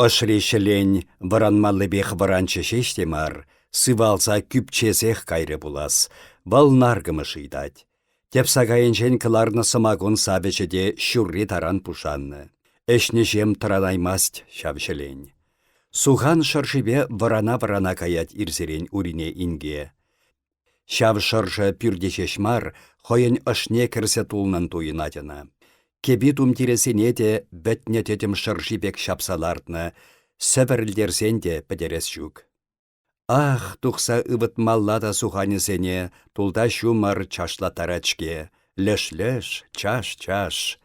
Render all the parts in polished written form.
Ышрешелен варанмаллыбех варанчы шештемар, сывалса күпчесех кайры булас, вал наргымы шыйдать. Тепсагайынчен кыларны самагун сабечеде шурри таран пушанны. Эшне жем таранаймасть шавшелен. Сухан шаршибе варана-варана каять ирзерен урине инге. Шав шаршы пюрдешешмар, хойын ышне кірсе тулнын туйынадына. Кеби тумтиресене де бәтне тетім шаршибек шапсалардны, сәвірлдерсен де пәдерес жүк. Ах, тухса ывыт маллада суханесене, тулда шумар чашлатарачке, леш-леш, чаш-чаш.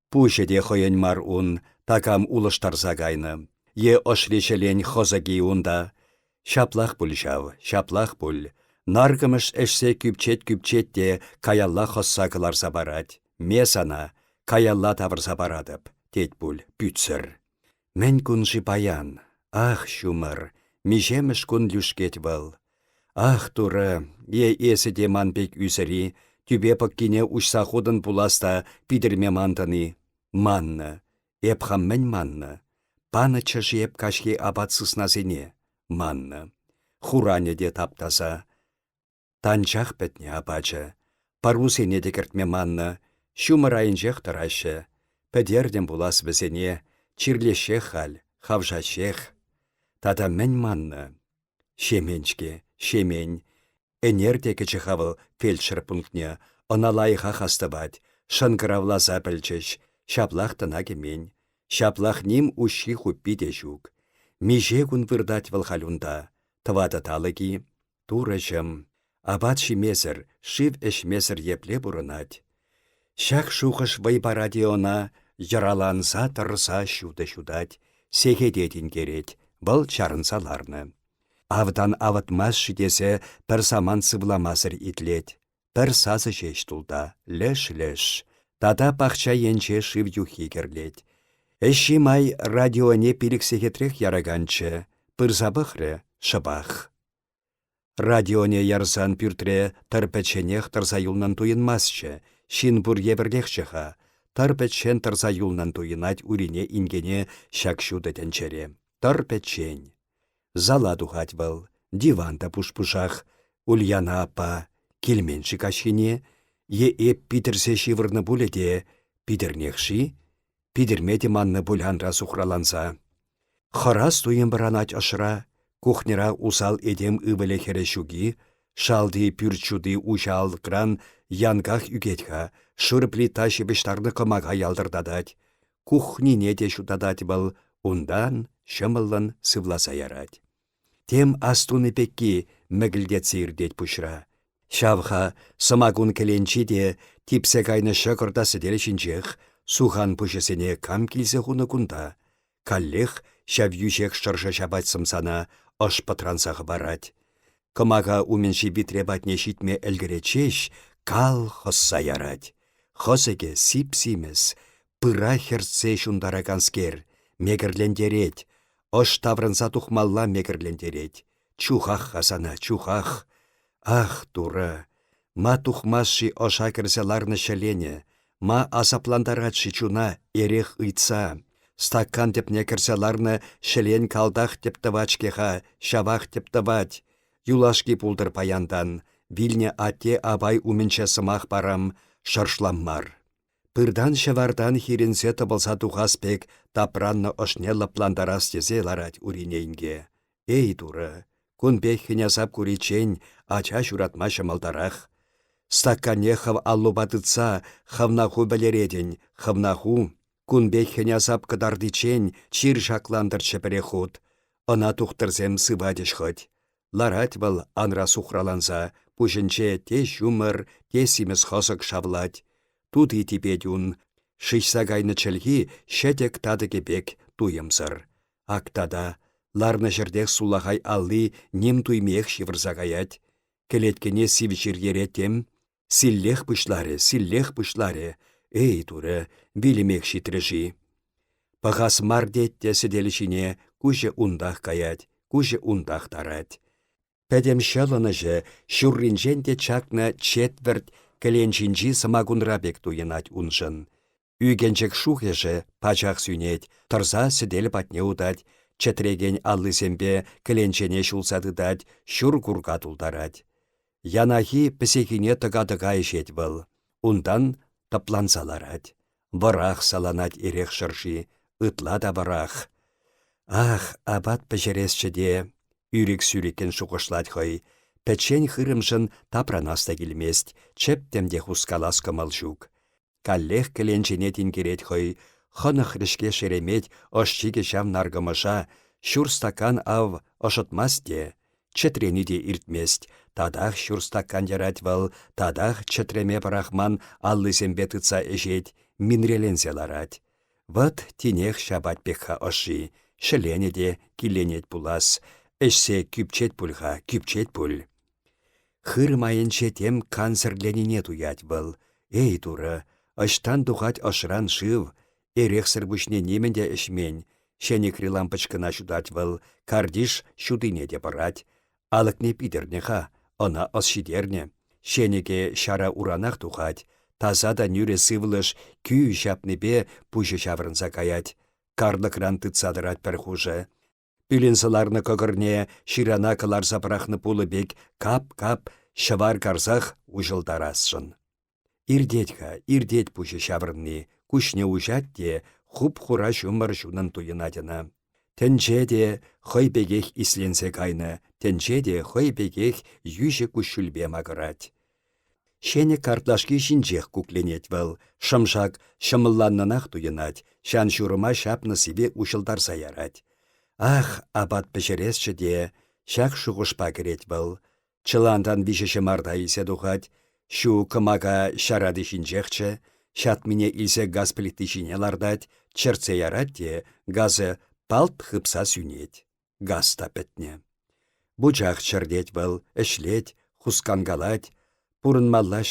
Пушеде хойын мар ун, такам улыштарса гайны. Е ошрешелен хозаги унда. Шаплах пуль жав, шаплах пуль. Наргымыш әшсе күпчет де каялла хосса кыларса барать. Месана, каялла тавырса барадып, тет пуль, пүтсір. Мен күнші баян, ах, шумыр, межеміш күн люшкет был. Ах, туры, есі де манбек үсірі, түбе пықкине ұшса худын пуласта пидірме мантыны. Манны, эпхам мен манны. Паны чыжеп кашке абатсысназене. Манны. Хуране де таптаса. Танчах бәтне абачы. Парусене де кіртме манны. Шумырайынжех тұрашы. Пәдерден булас бізене. Чирлешех хал, хавжашех. Тата мен манны. Шеменчке, шемень. Энердекі чыхавыл фельдшер пунктне. Оналайха хастабать. Шынкыравласа пілчіш. Шаплах тына кемен. Шаплах ним уши хуппи де жук. Меже күн вырдать валхалюнда. Твада талыки. Турыжым. Абат шимесір, шив эшмесір епле бұрынать. Шак шухыш вайбарадиона яраланса тұрса шуды-шудать. Сегедетін керет. Бұл чарынсаларны. Авдан аватмас шидесе пір саман сывламасыр итлет. Пір сазы жеш тулда. Леш-леш. Тада пахча енче шив юхи керлет. Эші май радионе пиліксегетрек яраганчы. Пырзабықры шыбақ. Радионе ярсан пюртре тарпеченех тарса юлнан туйынмасчы. Шин бұр ебірлехчіға. Тарпечен тарса юлнан туйынать урине ингене шакшуды тенчере. Тарпечен. Зала тухать был. Диванда пуш-пушах. Ульяна апа. Келменші кашхине. Еп питерсе шивырны буледе. Питернехши. Питермеде манны булянра сухраланса. Харас туйын баранать ашыра. Кухнера усал эдем ывеле херешуги. Шалды пюрчуды ушал кран янгах үгетха. Шырпли таши бештарны кымага ялдырдадать. Кухнине де шутадать был. Ундан шымылын сывласа ярать. Тем астуны пекки мәгілдет сирдет пушра. Шавха самагун келенчи де типсе кайны шықырда сіделешінчех. Сухан пушесене кам килсе хуны кунда. Каллех шав юшек шырша шабать сымсана ош патрансағы барать. Кымага уменші битребатне шитме әлгіречеш кал хосса ярать. Хосеге сип-симес, пыра херце шундараганскер, мегірлендерет, ош таврынса тухмалла мегірлендерет. Чухах хасана, чухах. Ах, тура, ма тухмасши оша кірселарны шелене, ма асапландаратши чуна эрех ыйтса. Стакан тепне кірселарны шелен калдах тептавачкеха, шавах тептавать. Юлашки пулдыр паяндан, вильне ате абай уменче сымах барам, шаршламмар. Пырдан шавардан хиренсе табылса тухаспек тапранны ошне лапландарас тезе ларать уринейнге. Эй, туры, кунбех хенясап куричень, ача шуратма шамалдарах. Стаккане хав аллубатыца, хавнаху бәлереден, хавнаху. Кунбех хенясап кадардичень, чир жакландыр чеперехут. Ана тухтырзем сывадеш хоть. Ларать был анра сухраланса, пушенче те шумыр, те симес хосок шавлать. Тут и типедюн. Шишса гайны чельхи шетек тадыге бек туйымсыр. Актада, ларны жердех сулахай алли нем туймех шивырса гаять. Келеткене сивчир еретем. Силлех пышларе. Эй, туре, билимех шитрежи. Пахас мардетте седелішіне куже ундах каять, куже ундах тарать. Пәдем шалыныжы шурринжен де чакна четверть кәленчинжи самагунрабек туйынать уншын. Үйгенчек шухеже пачах сүйнет, тұрса сідел патне удать, четреген аллысембе кіленчене шулсадыдать, шур курга тулдарать. Янахи пісекіне тыга-тыга ешет был. Ундан таплансаларать. Варах саланать ерех шырши, ытла да варах. Ах, абат пешересчеде, үрік сүрекен шуғышлать хой, пәтшен хырымшын тапранаста келмест, чептемде хускалас кымыл жук. Каллех кіленчене тингерет хой, хынық рішке шеремет ошчиге шам наргымыша, шур стакан ав ошытмасте, четрені де иртмест, тадах шур стакан ярать вал, тадах четреме парахман аллысембе тыца эжет, минреленсе ларать. Вот тинех шабать пекха оши, шелене де киленет пулас, эшсе күпчет пульха, күпчет пуль. Хыр майынче тем канцерленіне туять был. Эй, тура, аштан тухать ашран шыв, эрех сырбушне неменде эшмен, шенекри лампочкына шудать был, кардиш шудыне де барать. Алыкне пидернеха, она осшидерне. Шенеке шара уранах тухать, тазада нүре сывлыш күй шапнебе пуще шаврынса каять. Карлыкран тыцадырать пәрхуже. Пүленсыларны көгірне ширана кылар запрахны пулы бек кап-кап шывар карзах ужылдарасшын. Ирдет пуще шаврынны, күшне ужат де хуп-хура шумыр жунын туйынадына. Тенче де хой бегех исленсе кайны, тенче де хой бегех юже күшүлбе магырать. Шене картлашки шинчех кукленет был, шымшак шымылланнанах туйынать, шан шурыма шапны себе ушылдарса ярать. Ах, абат пешересші де, шак шуғышпа керет был. Чыландан вишеші марда исе духать, шу кымага шарады шинчехче, шат мине илсе газ плиты шине лардать, черце ярать де, газы палт хыпса сюнет. Газ тапетне. Бучах чердет был, эшлет, хускангалать, пурынмалла,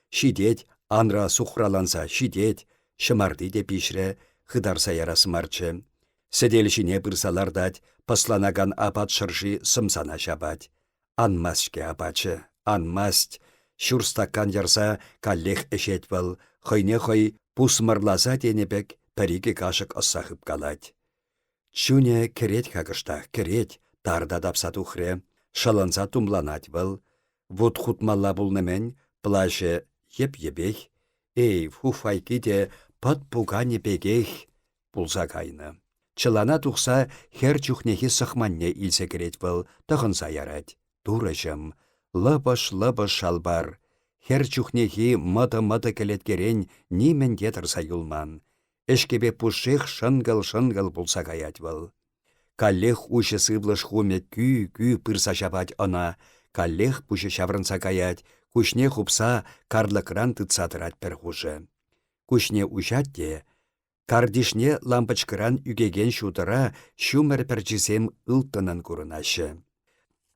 шидет, анра сухраланса шидет, шымарды де пишре, хыдарса ярасы марчы. Седелшіне бұрсалардать, пасланаган апат шыржи сымсана шабать. Анмаске апачы, анмасть, шур стакан ярса каллех эшет был, хойне хой пусмырласа денебек пәриге кашык осахып калать. Чуне керет хагыштах, керет, тарда дапса тухре, шаланса тумланать был. Вот хутмалла булнымен, плаще еп-ебех, эй, фуфайки де пат пугане бегех, пулса кайны. Чылана тухса хер чухнехи сахманне илсе керет был, тахынса ярать. Турыжым, лыбыш шалбар. Хер чухнехи мыты-мыты келеткерен нимен детырса юлман. Эшкебе пушех шынгыл булса каять был. Каллех ушы сывлыш хуме күй пырса шабать ана, каллех пушы шаврынса каять, кушне хупса карлыкран тыцатырать перхуже. Кушне ушатте, кардишне лампочкыран үгеген шутыра шумер перчисем ылтынын курынашы.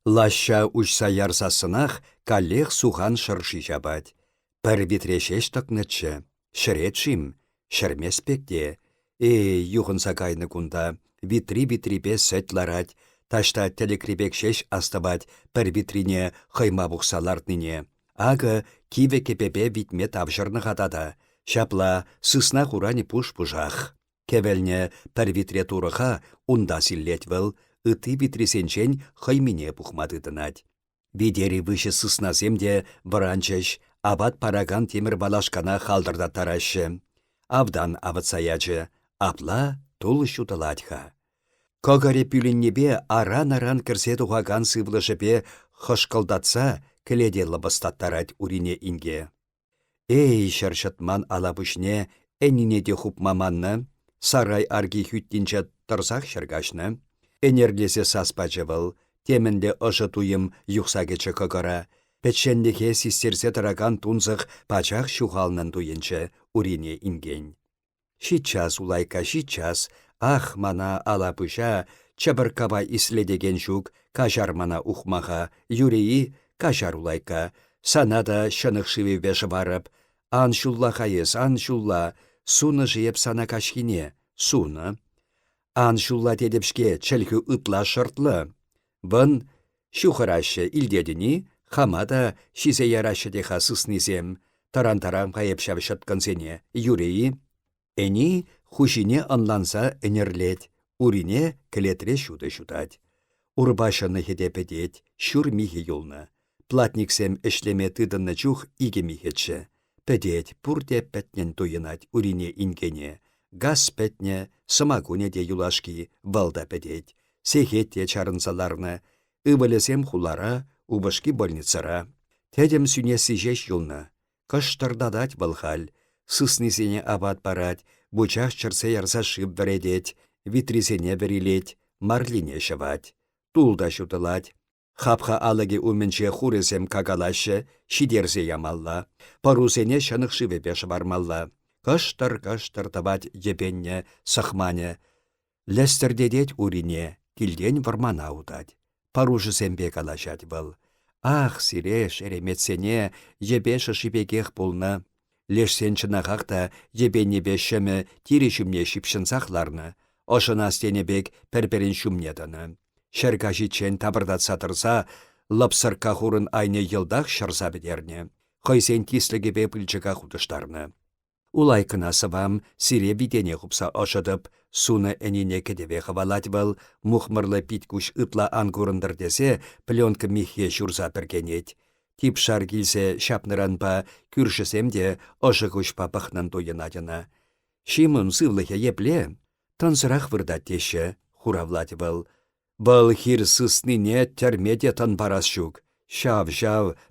Лаща ушса ярсасынах каллех сухан шырши жабать. Пір битрешеш токнычы. Шыретшим, шырмеспекте. Юхынса кайны кунда. Витри-витрипе сәт ларать. Ташта телекребек шеш астабать. Пір витрине хыйма бұқсалардныне. Ага киве кепепе витме тавжырны хатада. Шапла сысна хурани пуш-пужах. Кевелне пір витре турыха унда силлет выл. Ыты витресенчен хыймине пухмадыдынать. Видери выше сысназемде варанчыш, абат параган темір балашкана халдырда тарашы. Авдан авыцаячы, апла тул шутылатха. Когаре пүліннебе аран-аран кірсе тухаган сывлышыпе хышкылдатса, келеде лыбыстаттарать урине инге. Эй, шаршатман алабышне, әніне де хупмаманны, сарай арги хүттінче тұрсақ шыргашны. Энерлесе саспачы был, теменде ыжы туйым юқсагечі көгара, пәтшендеке систерсе тараган тунзық пачақ шухалнын туйынчы урине инген. Шитчас улайка, шитчас, ах мана алапыша, чабыркаба иследеген жук, кажар мана ухмаха, юреи кажар улайка, санада шынық шывевбеші барып, ан шулла хайыз, ан шулла, суны жиеп сана кашкине, суны. Ан шулла тедепшке чәлкі ытла шыртлы. Вын шухырашы илдедіні, хамада шизе ярашы деха сыснизем, Тарантарам кайып шавшаткансене. Юрей, әні хушине анланса энерлет, урине кілетре шуды шутать. Урбашыны хедепедет, шур михе юлны. Платниксем эшлеме тыдынны чух иге михетші. Педет пурде пәтнен туйынать урине ингене. Газ пәтне, самагуне де юлашки, балда педет. Сехетте чарынсаларны, ывылесем хулара, убышки больницара. Тедем сүнесі жеш юлны. Кыштырдадать был халь. Сыснисене абат барать, бучах чырсе ярса шып вередет, витрисене верилет, марлине шывать. Тулда шутылать. Хапха алыге уменче хуресем кагалашы, шидерзе ямалла. Парусене шанықшы вепеш бармалла. Кыштыр табать епенне, сахмане. Лестердедет урине, килден вармана удать. Парушысембе калашать был. Ах, сиреш, эреметсене, епешы шипекех пулна. Лешсен чынағақта епенне бешшімі тирешімне шипшынсақларны. Ошына стенебек перперін шумнеданы. Шәркашичен табырдат сатырса, лапсырка хурын айне йылдақ шырса бедерне. Қойсен тисліге бепілчіға худыштарны. Улай кынасывам сире бідене хупса ошыдып, суны әніне кедеве хывалать был, мухмырлы питкуш ытла ангурындыр десе, пленка михе шурса піргенет. Тип шар килсе шапныранпа, күршісемде ошықушпа пахнан тойынадына. Шимын сывлыхе епле, тансырақ вырдат теші, хуравлать был. Бұл хир сысныне термеде тан барас шук. Шав,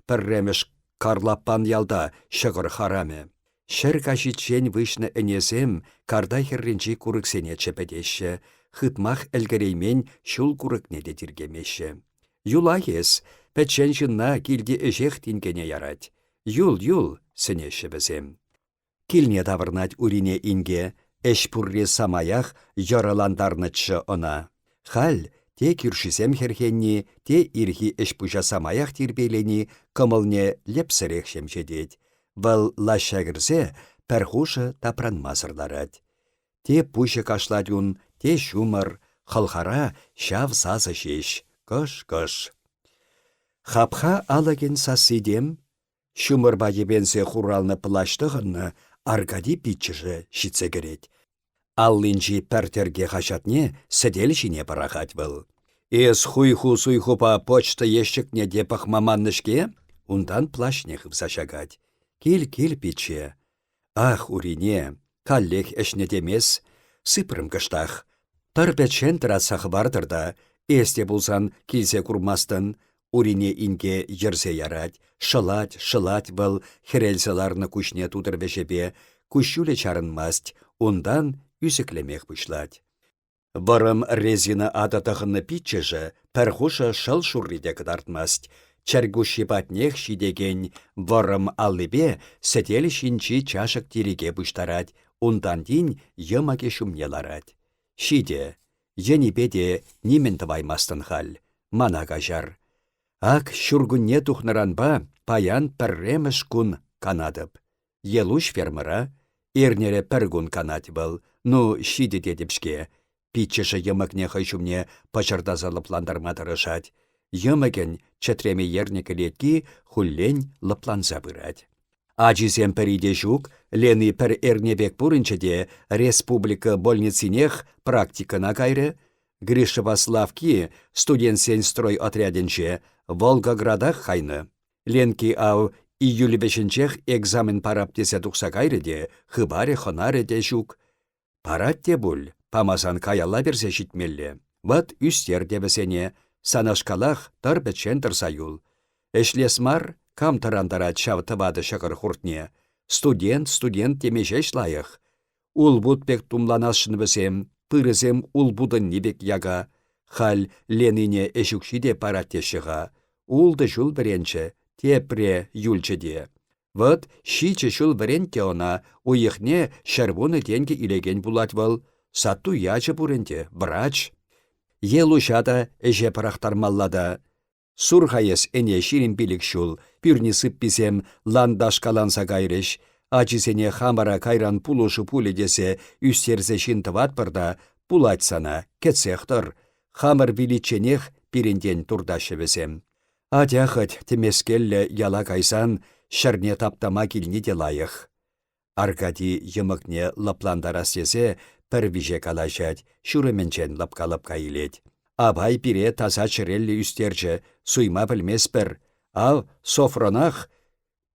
пірремеш карлаппан ялда шығыр хараме. Шыр кашичен вышны энесем карда херренчи курыксене чепедеші. Хытмах әлгіреймен шул курыкнеде диргемеші. Юла ес, пәтшен жынна килде эжех тингене ярать. Юл, сенеші бізем. Килне тавырнать урине инге, эшпурре самаях яраландарнычы она. Хал, те кюршисем херхенни, те ирхи эшпужа самаях тирбейлени, кымылне лепсірех шемшедет. Вăл лашагырсе пәрхушы тапранмасырларать. Те пушы кашладюн, те шумыр, хылхара шав сазы шеш, кыш. Хапха алаген сасидем, шумырба ебенсе хуралны плаштығынны аркади питчыжы шитсе керет. Аллинчи пәртерге хашатне сәдел шине парахать был. Эс хуйху-суйхупа почта ешчікне депах маманнышке, ундан плашне хыпса шагать. Кил пиче. Ах, урине, каллех эшне демес, сыпрым кыштах. Тарпетшен тырасах бардырда, эсте булсан килсе курмастын, урине инге ерсе ярать, шылать был, херелселарны кушне тудыр бешепе, кущуле чарынмасть, ундан үсіклемех пышлать. Варым резина адатахынны питчежі, пәрхуша шыл шурриде кыдартмасть. Чәргуші патнех шидеген варым аллыбе сәтел шинчи чашық тиреге бұштарать, ундан дин йымаке шумнеларать. Шиде, енипеде нимен тываймастын хал, мана кажар. Ак шургунне тухныранба паян пірреміш кун канадып. Елуш фермыра, эрнере піргун канат был, ну шиде дедіпшке. Питчеші йымакне хайшумне пачардазалып ландарматырышать. Йымакен чатреме ернекі летки хуллен лыпланса бырать. Ачисем піриде жук, лены пір эрнебек пурынчыде республика больницинех практикана кайры, Гришеваславки студентсен строй отряденче Волгоградах хайны. Ленки ау июль 5-чех экзамен параптесе тухса кайрыде, хыбаре хонаре де жук. Парат те буль, памасан каяла берсе житмелле. Вот үстер дебесене, санашкалах тарбетчен тырсаюл. Эшлесмар кам тарандарат шавтывады шықыр хуртне. Студент темешеш лайық. Улбут пек тумланашын бісем, пырызем улбудын небек яга. Хал ленине эшукшиде паратте шыға. Улды жул біренче, тепре юлчеде. Вот шиче жул біренте она, уйықне шарвуны денге илеген булать вал. Сатту ячы буренте, врач. Елушада эже парақтармаллада. Сурхайес эне ширин билік шул, пюрни сыпписем ландашкаланса кайреш, ачисене хамара кайран пулушы пулі десе үстерзе шинтыват бірда, пулатсана, кетсехтір, хамар биличенех пирінден турдашы бізем. Атяхыт темескелле яла кайсан, шырне таптама килні де лайық. Аркадий йымыкне лапландарас есе пір виже калашать, шүріменчен лапкалап кайлет. Абай пире таза чыреллі үстерчі, суйма білмеспір. Ал софронах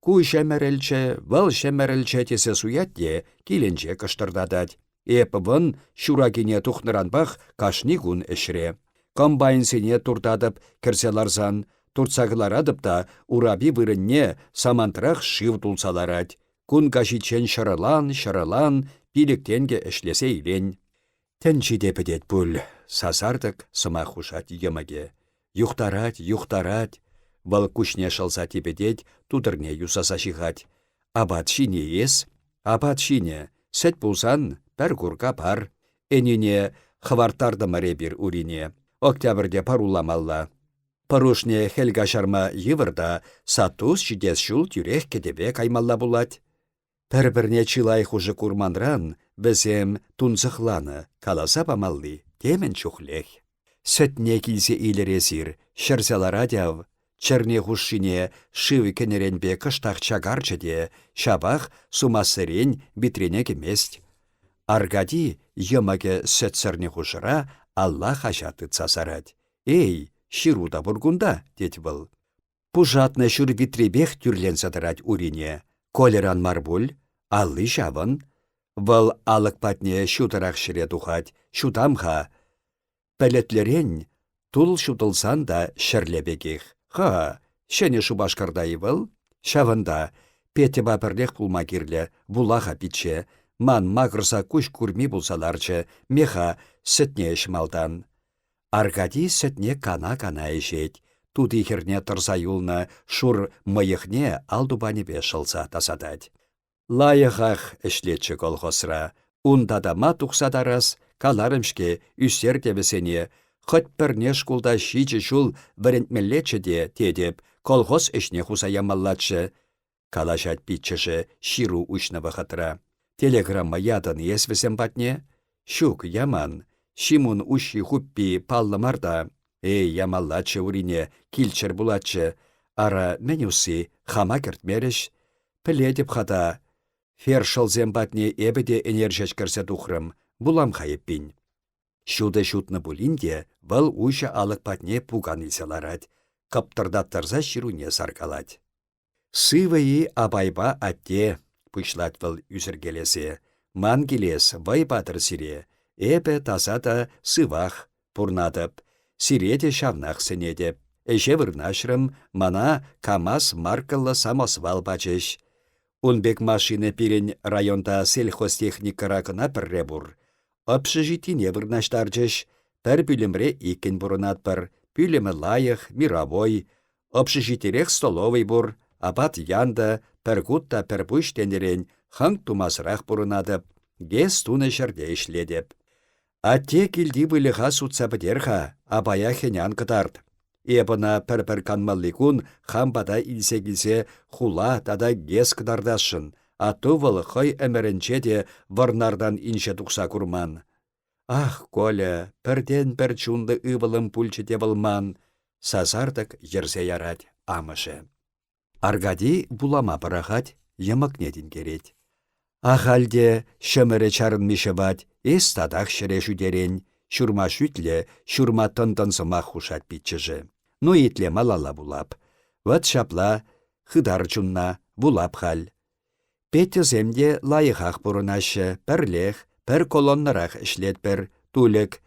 ку шәмәрелчі, вал шәмәрелчі тесе суятте, киленче кыштырдадать. Эп вон шуракине тухныранбах кашни гун эшре. Комбайнсене туртадып, кірселарзан, туртсағыларадып та ураби вырынне самантрах шив тулсаларать. Кун кашичен шаралан, пиліктенге эшлесе илен. Тәнчі депедет бұл, сасардық сыма хушат емаге. Юхтарать, вал кушне шалса тепедет, тудырне юсаса шихать. Абат шине ес, абат шине, сәт пулсан, пәр курка пар. Әніне хвартарды маре бір урине, октябрде паруламалла. Парушне хелга шарма йывырда сатус шидес шул тюрех кедебе каймалла булать. Пір-бірне чылай хужы курманран, бізем тунзықланы, каласа памалли, темен чухлех. Сәтне килсе илересір, шырсалара дяв, чырне хушшине шывы кенеренбе кыштақ чагарчыде, шабах сумасырен битрене кемест. Аргади йымаге сәтсірне хушыра Алла хажаты цасарать. Эй, шируда бургунда, дед был. Пужатны шүр битребех тюрлен садырать урине. Колеран марбуль, аллы жавын. Вăл алык патне шутырах шире тухать, шутамха. Пәлетлерен тул шутылсан да шырлебекех. Ха, шәне шубашкардай вăл. Шавында, пете бапырлех пулма кирле, булаха питче, ман мағырса күш күрми булсаларчы, меха сәтне шмалдан. Аркадий сәтне кана-кана ешет. Туды херне тұрса юлна шур мыйықне алдубанебе шылса тасадать. Лайықақ эшлетчі колхозра. Ундадама тұқсадарас, каларымшке үсер дебесене, хыт пірне шкулда шичі жул вірентмеллечі де тедеп, колхоз ішне хуса ямаллатшы. Калашат питчіші ширу ұшны вахатра. Телеграмма ядын есвесен батне? Шук яман. Шимун уши хуппи паллымарда. Эй, ямаллатшы урине, килчер булатшы. Ара менюси хама кертмереш. Піледіп хада. Фер шылзен батне эбеде энержеш кірсе тухрым. Булам хайыппин. Шуды шутны булинде, вăл уйша алық патне пуган илселарать. Каптырдаттарса шируне саркалать. Сывайы абайба атте, пышлать вăл үсіргелесе. Ман келес вай батыр сире. Эпе тасата сывах пурнатып. Сиреде шавнах сенедеп. Эше вырнашрым мана КамАЗ маркалла самосвал бачеш. Унбек машина пирен районда сельхозтехника кына пірре бур. Общежитине вырнаштарчеш. Пір пүлімре икен бурынат бір. Пүлімі лайық, мировой. Общежитирех столовый бур. Абат янда, пір гутта пір бұштенерен ханг тумасырақ бурынадып. Гес туны жерде ішледеп. Атте килди вылыға сутса бідерха, абая хенян кытард. Эбына пір-пір канмалликун хамбада илсе-килсе хула тада гес кыдардашын, ату выл хой әмірінче де варнардан инше тұқса курман. Ах, Коля, пірден пір чунды ывылым пульчы де вылман, сазардық ерзе ярать амышы. Аргади булама пырахать, ямакнедін керет. Ахалде шымыры чарынмишы бат, эс тадақ шыре жүдерен, шурма шүтле, шурма тын-тынсыма хушат питчыжы. Ну итле малала булап. Вот шапла, хыдар чунна, булап хал. Петті земде лайықақ бұрынашы, пірлех, пір колоннарах ішлет бір, тулік.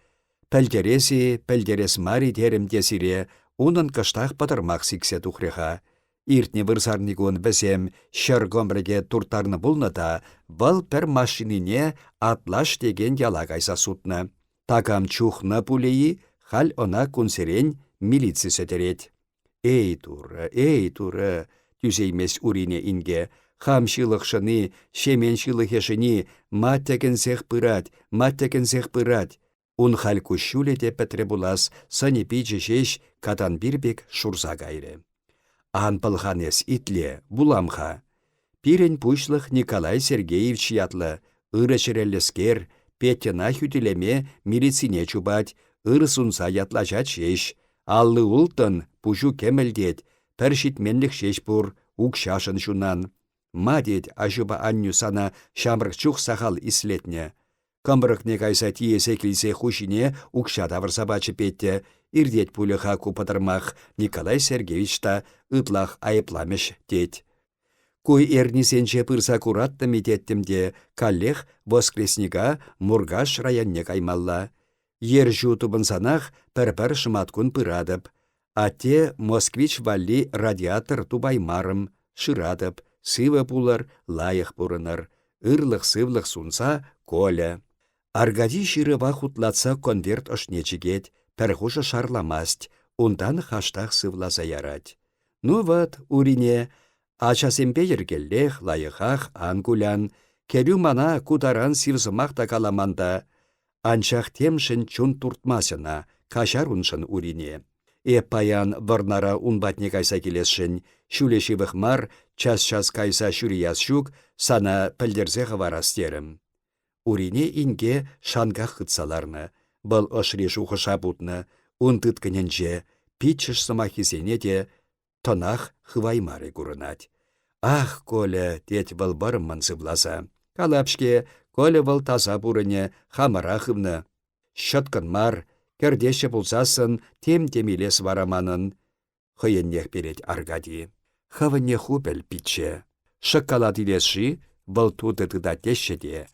Пәлдерес мари теремде сире, унын кыштақ батырмақ сиксе тухреха. Иртне вырсарнигун бізем шыр гомбреге туртарны булны да, вăл пір машинине атлаш деген яла кайса сутны. Такам чухны пулейи, хал она кунсерен милиция сөтерет. Эй туры, түзеймес урине инге, хам шылықшыны, шемен шылықешіні, маттекенсех пырать. Ун хал кущуле де пәтре булас, сани пичі шеш катан бирбек шурса гайры. Ан пылханес итле, буламха. Пирен пушлых Николай Сергеевич ятлы, ыры шереллескер, петтена хүтілеме милицине чубать, ыры сунса ятлажат шеш. Аллы ултын пужу кемелдет, пәршитменлік шеш бур, укшашын шунан. Мадет ажыба анню сана шамрық чух сахал ислетне. Камбырықне кайса тиесе килсе хушине укша тавырсабачы петте, ирдет пулыха купатырмах Николай Сергеевич та ытлах айыпламеш тет. Куй эрнисенче пырса куратты мететтімде, каллех воскресника Мургаш районне каймалла. Ер жутубын санах пір-пір шыматкун пырадып. Ате Москвич валли радиатор тубаймарым, шырадып, сывы пулар, лайық пурыныр. Ырлық-сывлық сунса коля. Аргади шырыва хутлатса конверт ошнечігет, пәрхушы шарламасть, ундан хаштақ сывласа ярать. Ну вот, урине, ачасемпе ергеллех, лайықақ, ангулян, келю мана кутаран сивзымақ та каламанда, анчах темшін чун туртмасына, кашаруншын урине. Паян варнара унбатне кайса келесшін, шулешивых мар, час-час кайса шурияс шук, сана пілдерзе хаварастерім. Урине инге шангах хытсаларны, бұл ошри шухыша бұтны, ун тыткінінже, питчыш сымахизене де, тонах хываймары күрінат. Ах, Коля, дет бұл барымман сывласа. Калапшке, Коля бұл таза бұрыне, хамарахымны. Шыткын мар, кердеші бұлсасын, тем-темелес вараманын. Хыйыннех берет Аргади. Хавынне хупел питче. Шыққалат илесші, бұл туды тыдатеші де.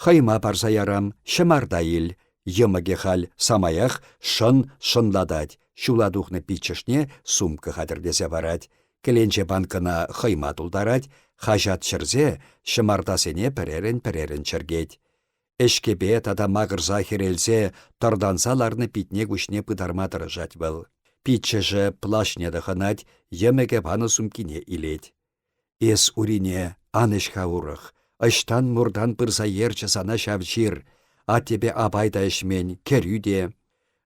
Хайма барса ярам, шымарда ил, йымыге хал самаях шын-шынладать, шуладухны питчешне сумка хадырдесе барать. Келенче банкына хайма тулдарать, хажат чырзе, шымардасене пірерін чыргет. Эшкебе тада мағырза херелзе, тардансаларны питне күшне пыдармадыры жат был. Питчеже плашне дыханать, йымыге баны сумкине илет. Эс урине анышха урых. Аштан мурдан пырса ерчі сана шавчир, а тебе абайда ішмен керюде.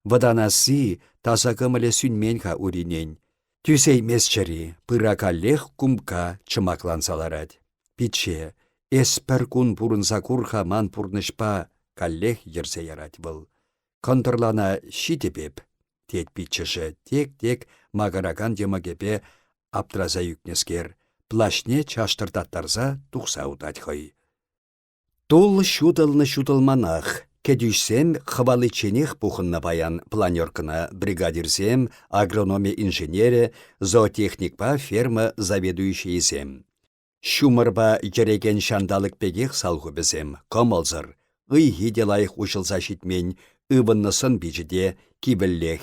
Ваданасы таза кымыле сүнменха уринен. Тюсей месчери пыра каллех кумка чымаклансаларад. Питче, эспер кун пурынса курха ман пурнышпа каллех ерсе ярать был. Контрлана шитепеп, тет питчеше, тек-тек магараган демагепе аптраза юкнескер. Плашне чаштырдаттарса тухса утать хой. Тул шутылны-шутылманах, кедюшсем хвалыченех пухынна баян планеркына бригадирсем, агрономия инженере, зоотехникпа ферма заведующийсем. Шумырба жереген шандалык пегех салхубесем, комылзыр, ыйхиде лайық ушылса шитмен, ывыннысын бижіде кибіллех,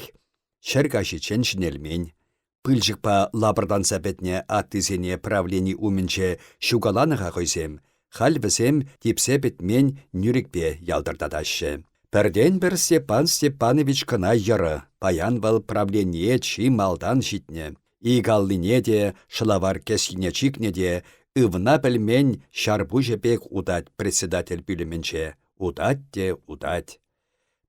шәргашичен шинелмен. Пыльжықпа лабырдан сәбетне аттызене правлени уменче шугаланыға қойсем, халбісем типсебетмен нүрікпе ялдырдадашы. Пәрден бір Степан Степанович кына йыры, паян был правление чи малдан житне. Игаллине де, шылавар кескине чикне де, ывна білмен шарбу жепек удать председатель бүліменче. Удать де, удать.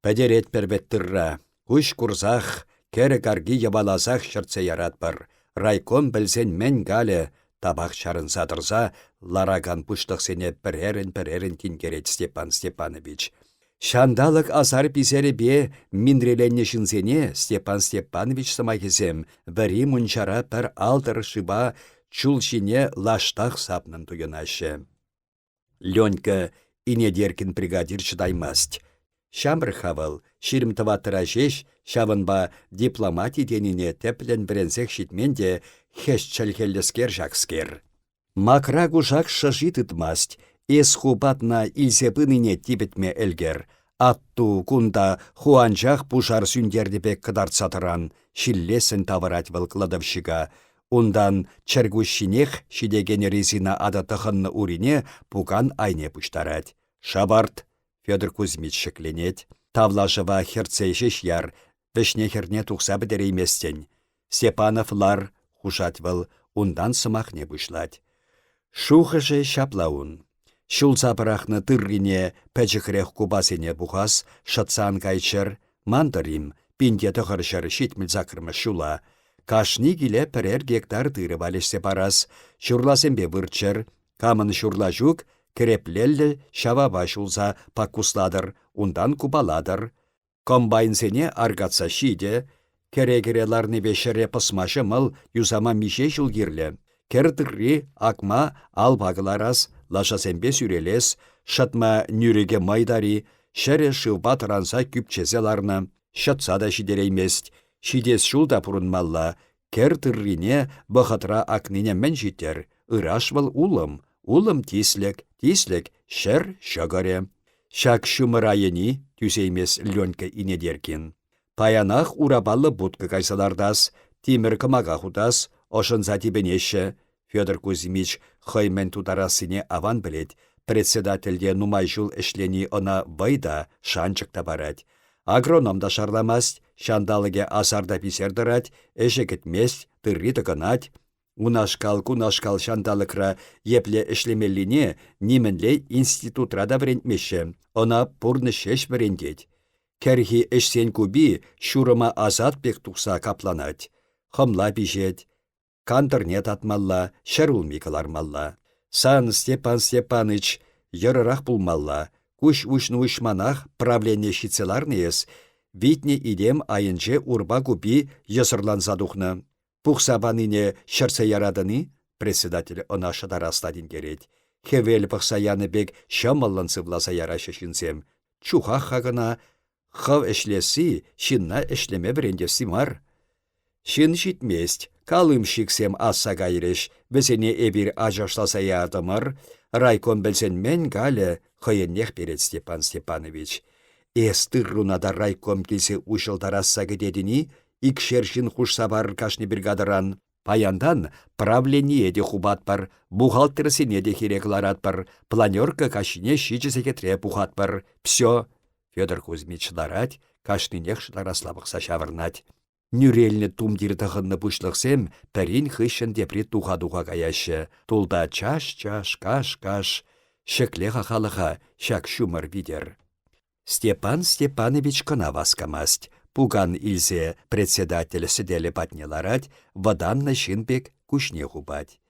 Пәдерет пербеттірра, күш курзах, кәрі карги ябаласақ шыртсе яратпыр. Райком білсен мен гале, табақ шарын сатырса, лараган пұштықсене пірерін тинкерет Степан Степанович. Шандалық азар писері бе миндреленне шынсене Степан Степанович самахесем, вәрі мұнчара пір алтыр шыба чулшине лаштақ сапнын туйынашы. Ленька инедеркін бригадир чыдаймаст. Шамры хавал, ширім тываттыра жеш, шавынба дипломати деніне тәплен біренсек шитменде хеш чәлхеллескер жақскер. Макра гужак шыжи тытмаст, эс хупатна илсепыныне тибетме элгер. Атту кунда хуанчах пушар сүндердепек кыдартсатыран, шиллесін тавырать был кладовщика. Ундан чергущинех шидеген резина ада тахынны урине пуган айне пуштарать. Шабарт! Федор Кузьмич шекленет, тавлашыва херцейшеш яр, вешне херне тухса бідерейместен. Степанов лар хушать был, ундан сымахне бұшлать. Шухыжы шаплаун. Шулса барахны тыррине пәчіхрех кубасене бұхас, шатсан кайчыр, мандарим, пинде тұхыршыр шитміл закырмы шула. Кашни келе пірер гектар тыры балешсе барас, шурласембе вырчыр, камын шурла жүк, Креплеллі шава башулса пакусладыр, ундан кубаладыр. Комбайнсене аргатса шиде, керегереларны бешере пысмашы мыл юзама мише жылгерлі. Кердірри акма албағыларас, лашасембе сүрелес, шатма нүреге майдари, шәрі шылба таранса күпчезеларны, шатса да шидереймест, шидес шулда пұрынмалла, кердіррине бұхатра акнине мен житер, ырашвал улым тислек, шәр шагаре. Шак шумырайыни түзеймес Ленка инедеркин. Паянах урабалы будка кайсалардас, тимір кымаға худас, ошын затибенеші. Федор Кузьмич хоймен тутарасыне аван білет, председательде нумай жул эшлени она вайда шанчыкта барать. Агрономда шарламасть, шандалыге асарда писердырать, эшекетместь, тырри тыгынать. Унашкал шандалыкра епле эшлемеллине нименле институтрада врентмеше, она пурны шеш врентеть. Кәрхи эшсен куби шурыма азат пек тухса капланать. Хымла бижет, кантырнет атмалла, шарулми кылармалла. Сан Степан Степаныч йырырах пулмалла, куш ушманах правление щицеларнес, витне идем айынче урба куби йсырланса тухнă. Пухсабаныне шырса ярадыны, председатель она шадарастадин керет. Хевел пахсаяны бек шамаллансы власа ярашы шинсем. Чуха хагына хав эшлеси, шинна эшлеме брендеси мар. Шин житмест, калым шиксем аса гайреш, бізене эбир ажашласа ядымыр, райкон білсенмен гале хыйыннех берет Степан Степанович. Эстыр рунада райком келсе ушылдараса кедедіні, икшершін хушса бар кашны бригадыран. Паяндан правление де хубат бар, бухгалтерсине де хирекларат бар, планерка кашине шичі секретре пухат бар. Псё, Федор Кузьмич ларать, кашнынех шылараслабықса шавырнать. Нүрелні тумдирдығынны бұшлықсем, пәрін хыщын депрет туға-туға каяшы. Тулда чаш-чаш, каш-каш, шеклеға қалыға, шак шумыр видер. Степан Степанович кына васкамасть. Пуган илзе председатель сіделі патнеларать, ваданна шинбек кушне хубать.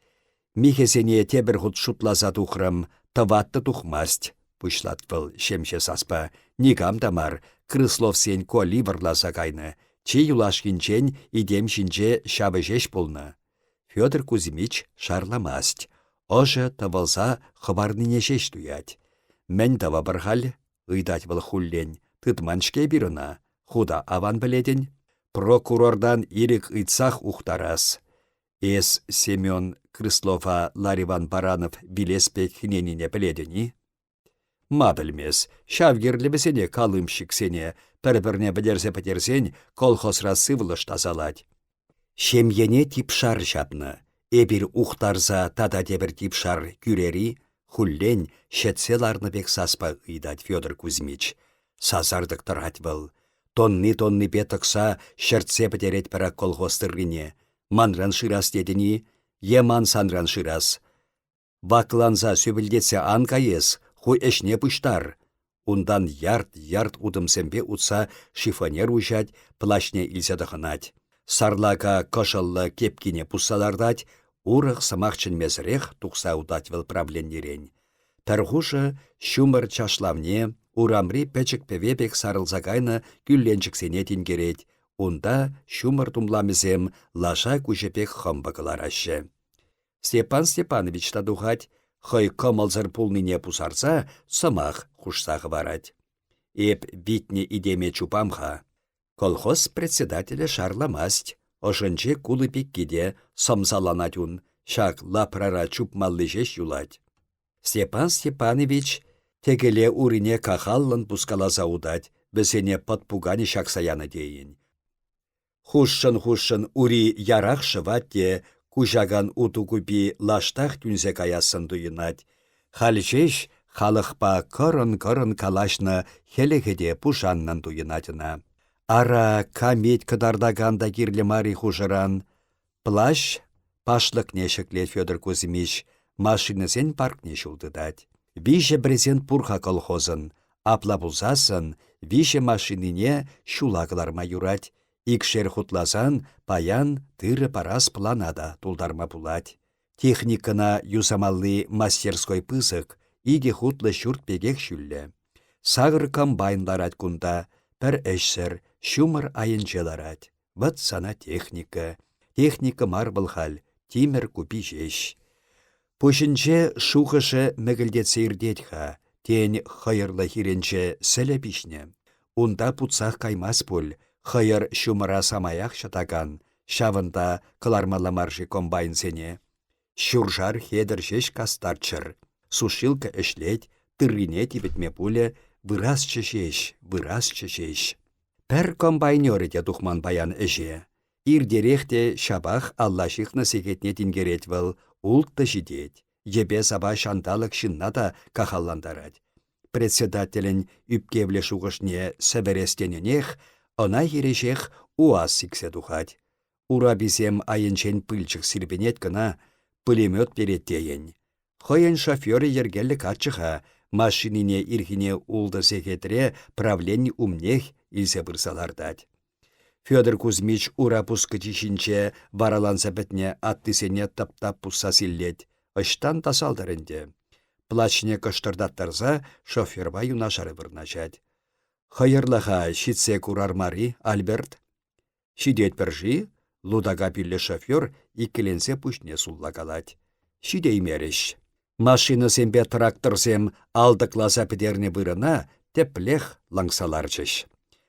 Михесене тебір худ шутлаза тухрым, таватты тухмасть. Пушлатвыл шемше саспа. Нигам дамар, крыслов сен коли варласа кайны. Чи юлашкинчен идем шинче шабыжеш пулны. Федор Кузьмич шарламасть. Ожы тавылса хыбарныне шеш туять. Мен тава бірхал, ыйдать был хуллен, тытманшке бірына. Худа аван біледін, прокурордан ирік ыйтсах ухтарас. Эс Семен Крыслова Лариван Баранов билеспек хиненине біледіні. Ма білмес, шавгерлібісене калымшиксене, пір-бірне білерзе пітерсен колхозра сывлыш тазалать. Шемьене типшар жапны, эбір ухтарза тада дебір типшар күрери, хуллен шетселарны бек саспа ыйдать Федор Кузьмич. Сазардық тұрат был. Тонны бетықса шыртсе бідерет пара колхозтыргіне. Манран шырас дедіні, еман санран шырас. Вакланса сөбілдетсе анка ес, ху эшне пыштар. Ундан ярд удымсембе утса шифонер ужать, плашне илсе дықынать. Сарлака кошыллы кепкине пуссалардать, урық сымақчын мезрех тұқса удатвыл правленнерен. Пәрғушы шумыр чашлавне, урамри пәчік певепек сарылзагайны күлленчіксене тингерет. Унда шумыр тумламызем лаша күжепек хымбықыларашы. Степан Степанович тадухать, хой кымылзыр пулныне пусарса, сымақ хушсағы барать. Эп битне идеме чупамха. Колхоз председателя шарламасть, ошынче кулы пеккеде сымсаланатюн, шак лапрара чупмаллы жеш юлать. Степан Степанович тегеле урине кахаллын пускаласа удать, бізене подпугани шаксаяны дейін. Хушшын ури ярах шыват де, кужаган уту купи лаштах түнзе каясын дуйынать. Халчеш халықпа кырын калашны хелегеде пушаннан дуйынатына. Ара камет кыдардаганда кирлі мари хужыран. Плащ пашлык нешіклет Федор Кузьмич, машинысен паркне шулдыдать. Виже брезент пурха колхозын, апла бұлзасын, виже машинине шулагыларма юрать. Икшер хутласан, паян тыры парас планада тулдарма пулать. Техникына юзамалли мастерской пызык, иге хутлы шурт пегек шүллі. Сағыр комбайнларат кунда, пір әшсір, шумыр айынчеларат. Вăт сана техника. Техника мар бұлхал, тимір купи жеш. Пушинче шухышы мәгілдетсе ирдетха, тен хайырлы хиренче сәлі пишне. Унда путсах каймас пуль, хайыр шумыра самаях шатаган, шавында кылармаламаржы комбайн сене. Шуржар хедір жеш кастарчыр, сушилка эшлет, тыррине тибетме пуле, вырас чешеш. Пәр комбайнеры те тухман баян эже. Ирдерехте шабах аллашихны секетне тингерет выл, ултты жидет. Ебе саба шанталық шынна да кахалландарад. Председателін үпкевле шуғышне сәберестененех, она ерешех уаз сиксе тухать. Ура бізем айынчен пыльчық сирбенет кына, пулемет береттейін. Хойын шофёры ергелі катчыға, машинине ирхине улды секетре правлень умнех илсе бұрсалардад. Федор Кузьмич ура пускачишинче бараланса бітне аттысене таптап пусса силлет, ыштан тасалдарынде. Плачне кыштырдаттарса шоферба юнашары вырначать. Хайырлаха шитсе курармари, Альберт? Шидет пержи, лудага пилле шофер иккеленсе пушне суллагалать. Шидей мереш. Машина сембе тракторсем алдыкласа педерне вырына теплех лаңсаларчыш.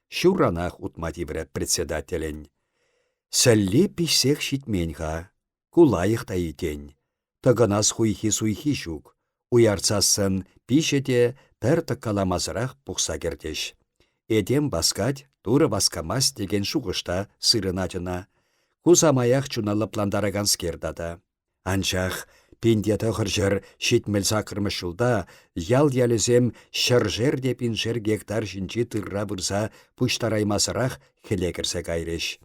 Шуранах утмативрет председателен. Сәлле пишсех шитменға, кулайық та етен. Тăгăнас хуйхи-суйхи çук. Уярцасын пишете пәрті каламазырақ пухса кертеш. Эдем баскать, туры баскамас деген шуғышта сырынатына. Кузамаях чуналы пландараган скердада. Анчах, пиндеті ғыржыр шетмел сақырмыш жылда, ял ялізем шыржер де пинжер гектар жінчі тырра бұрса пұштараймасырақ хелекірсе кайреш.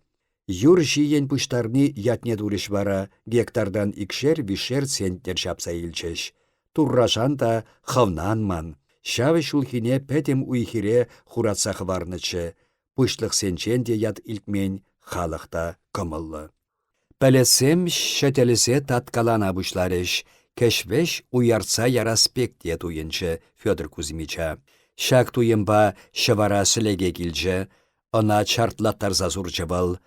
Юр жиен пұштарны ятне дұрыш бара, гектардан икшер-бишер центтер шапса илчеш. Туррашан да хавнанман. Шавы шулхине пәтем уйхире хуратсақ варнычы. Пұшлық сенчен де ят илтмен халықта кымыллы. Пәлесем шәтелісе таткалана бұшларыш. Кәшвеш уярца яраспек де туйынчы Федор Кузьмича. Шак туйымба шывара сілеге келжі. Она чартлаттар зазурчы был.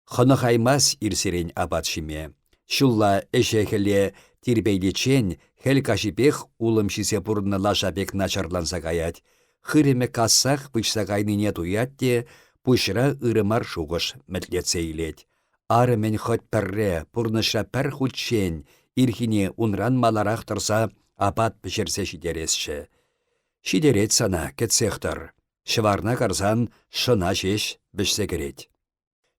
Хынықаймас ирсерен абатшиме. Шулла эшехеле тирбейлечен хел кашипех улымшисе пурны лашапек начарланса каять. Хыреме кассах пычсагайныне туят те, пушра ырымар шуғыш мәтлетсе илет. Арымен хоть пәрре, пурныша пәр хутчен, ирхине унран маларақ тұрса, апат пішерсе шидересші. Шидерет сана кетсехтір. Шыварна карсан шына жеш бішсе керет.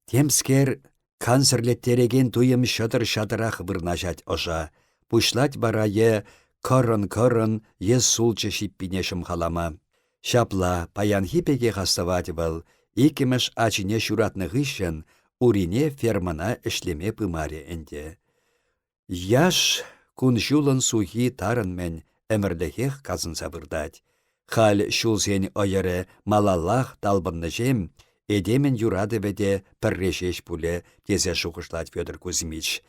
Темскер канцерлеттереген туйым шатыр-шатырақ вырнажать ожа. Пушлать барае корын-корын ес сулчы шиппинешім халама. Шапла паян хипеге хаставать был, икіміш ачине шуратны ғышын, урине фермана эшлеме пымаре энде. Яш кун жулын сухи тарынмен әмірлехех казын сабырдать. Хал шулсен ойыры малаллах талбынны жем, эдемен юрады веде піррешеш пуле тезе шуқышлать Федор Кузьмич.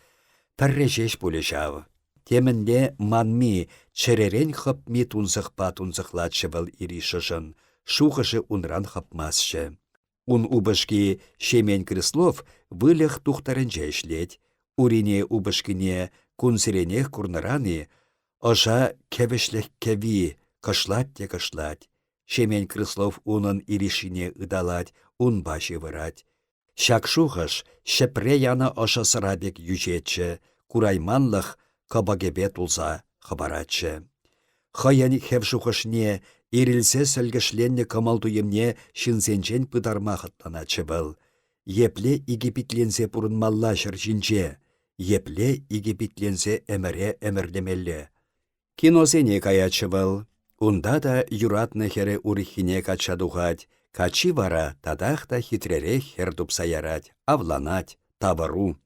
Піррешеш пуле шав. Темінде манми черерен хыпми тунзықпа-тунзықлатшы был иришышын, шуқышы унран хыпмасшы. Ун убышки шемен крыслов вылех тухтарынча ишлет, урине убышкине кунсеренех курныраны, ожа кевешлех кеви, кышлать те кышлать. Шемен крыслов унын иришине ыдалать, ун башы вырать. Шак шухыш шепре яна ожа сырабек южетчі, курайманлых кабагебе тулса хабаратчы. Хаян хев шухышне ирилсе сәлгішленне камалтуемне шинсенчен пыдармақыттаначы был. Епле игепитленсе пурынмалла шырчинче, епле игепитленсе әміре әмірлемелле. Киносене каячы был. Унда да юратны хере урихине качадухать, качи вара тадахта хитрере хер тупсаярать, авланать, табару.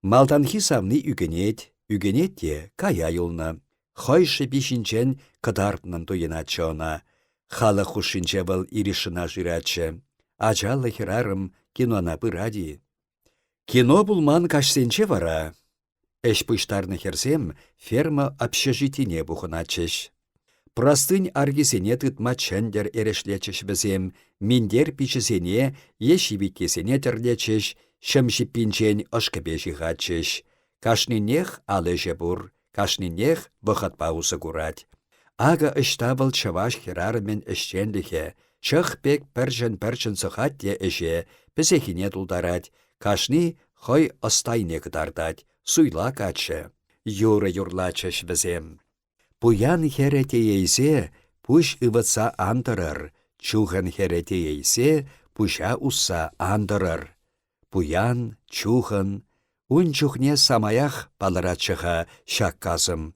Малтанхи савны үгенет те кая юлна. Хойшы бишинчен кыдартнын туйыначы она. Халы хушинче был иришына жирачы. Ажалы херарым кинона пыради. Кино булман кашсенче вара. Эш пыштарны херсем ферма общежитине бухыначыш. Простынь аргисене тытма чендер эрешлечеш бізем, миндер пичесене ешивикесене терлечеш, шымшиппинчен ышкыбе жихачеш. Кашнинех алеже бур, кашнинех вăхăт паусы курать. Ага ыштавыл чăваш херарымен ӹшченлихе, чăх пек пәрчн сăхат те эше, пӹсехине тултарать, кашни хăй ыстайне кытартать, суйла каччă. Юры юрлачăç вӹсем. Пуян хере тейсе, пуç ывăтса антырыр, чухын хере тейсе, пуça усса антырыр. Пуян, чухын, ун чухне самаях палыратчыха çаккасым.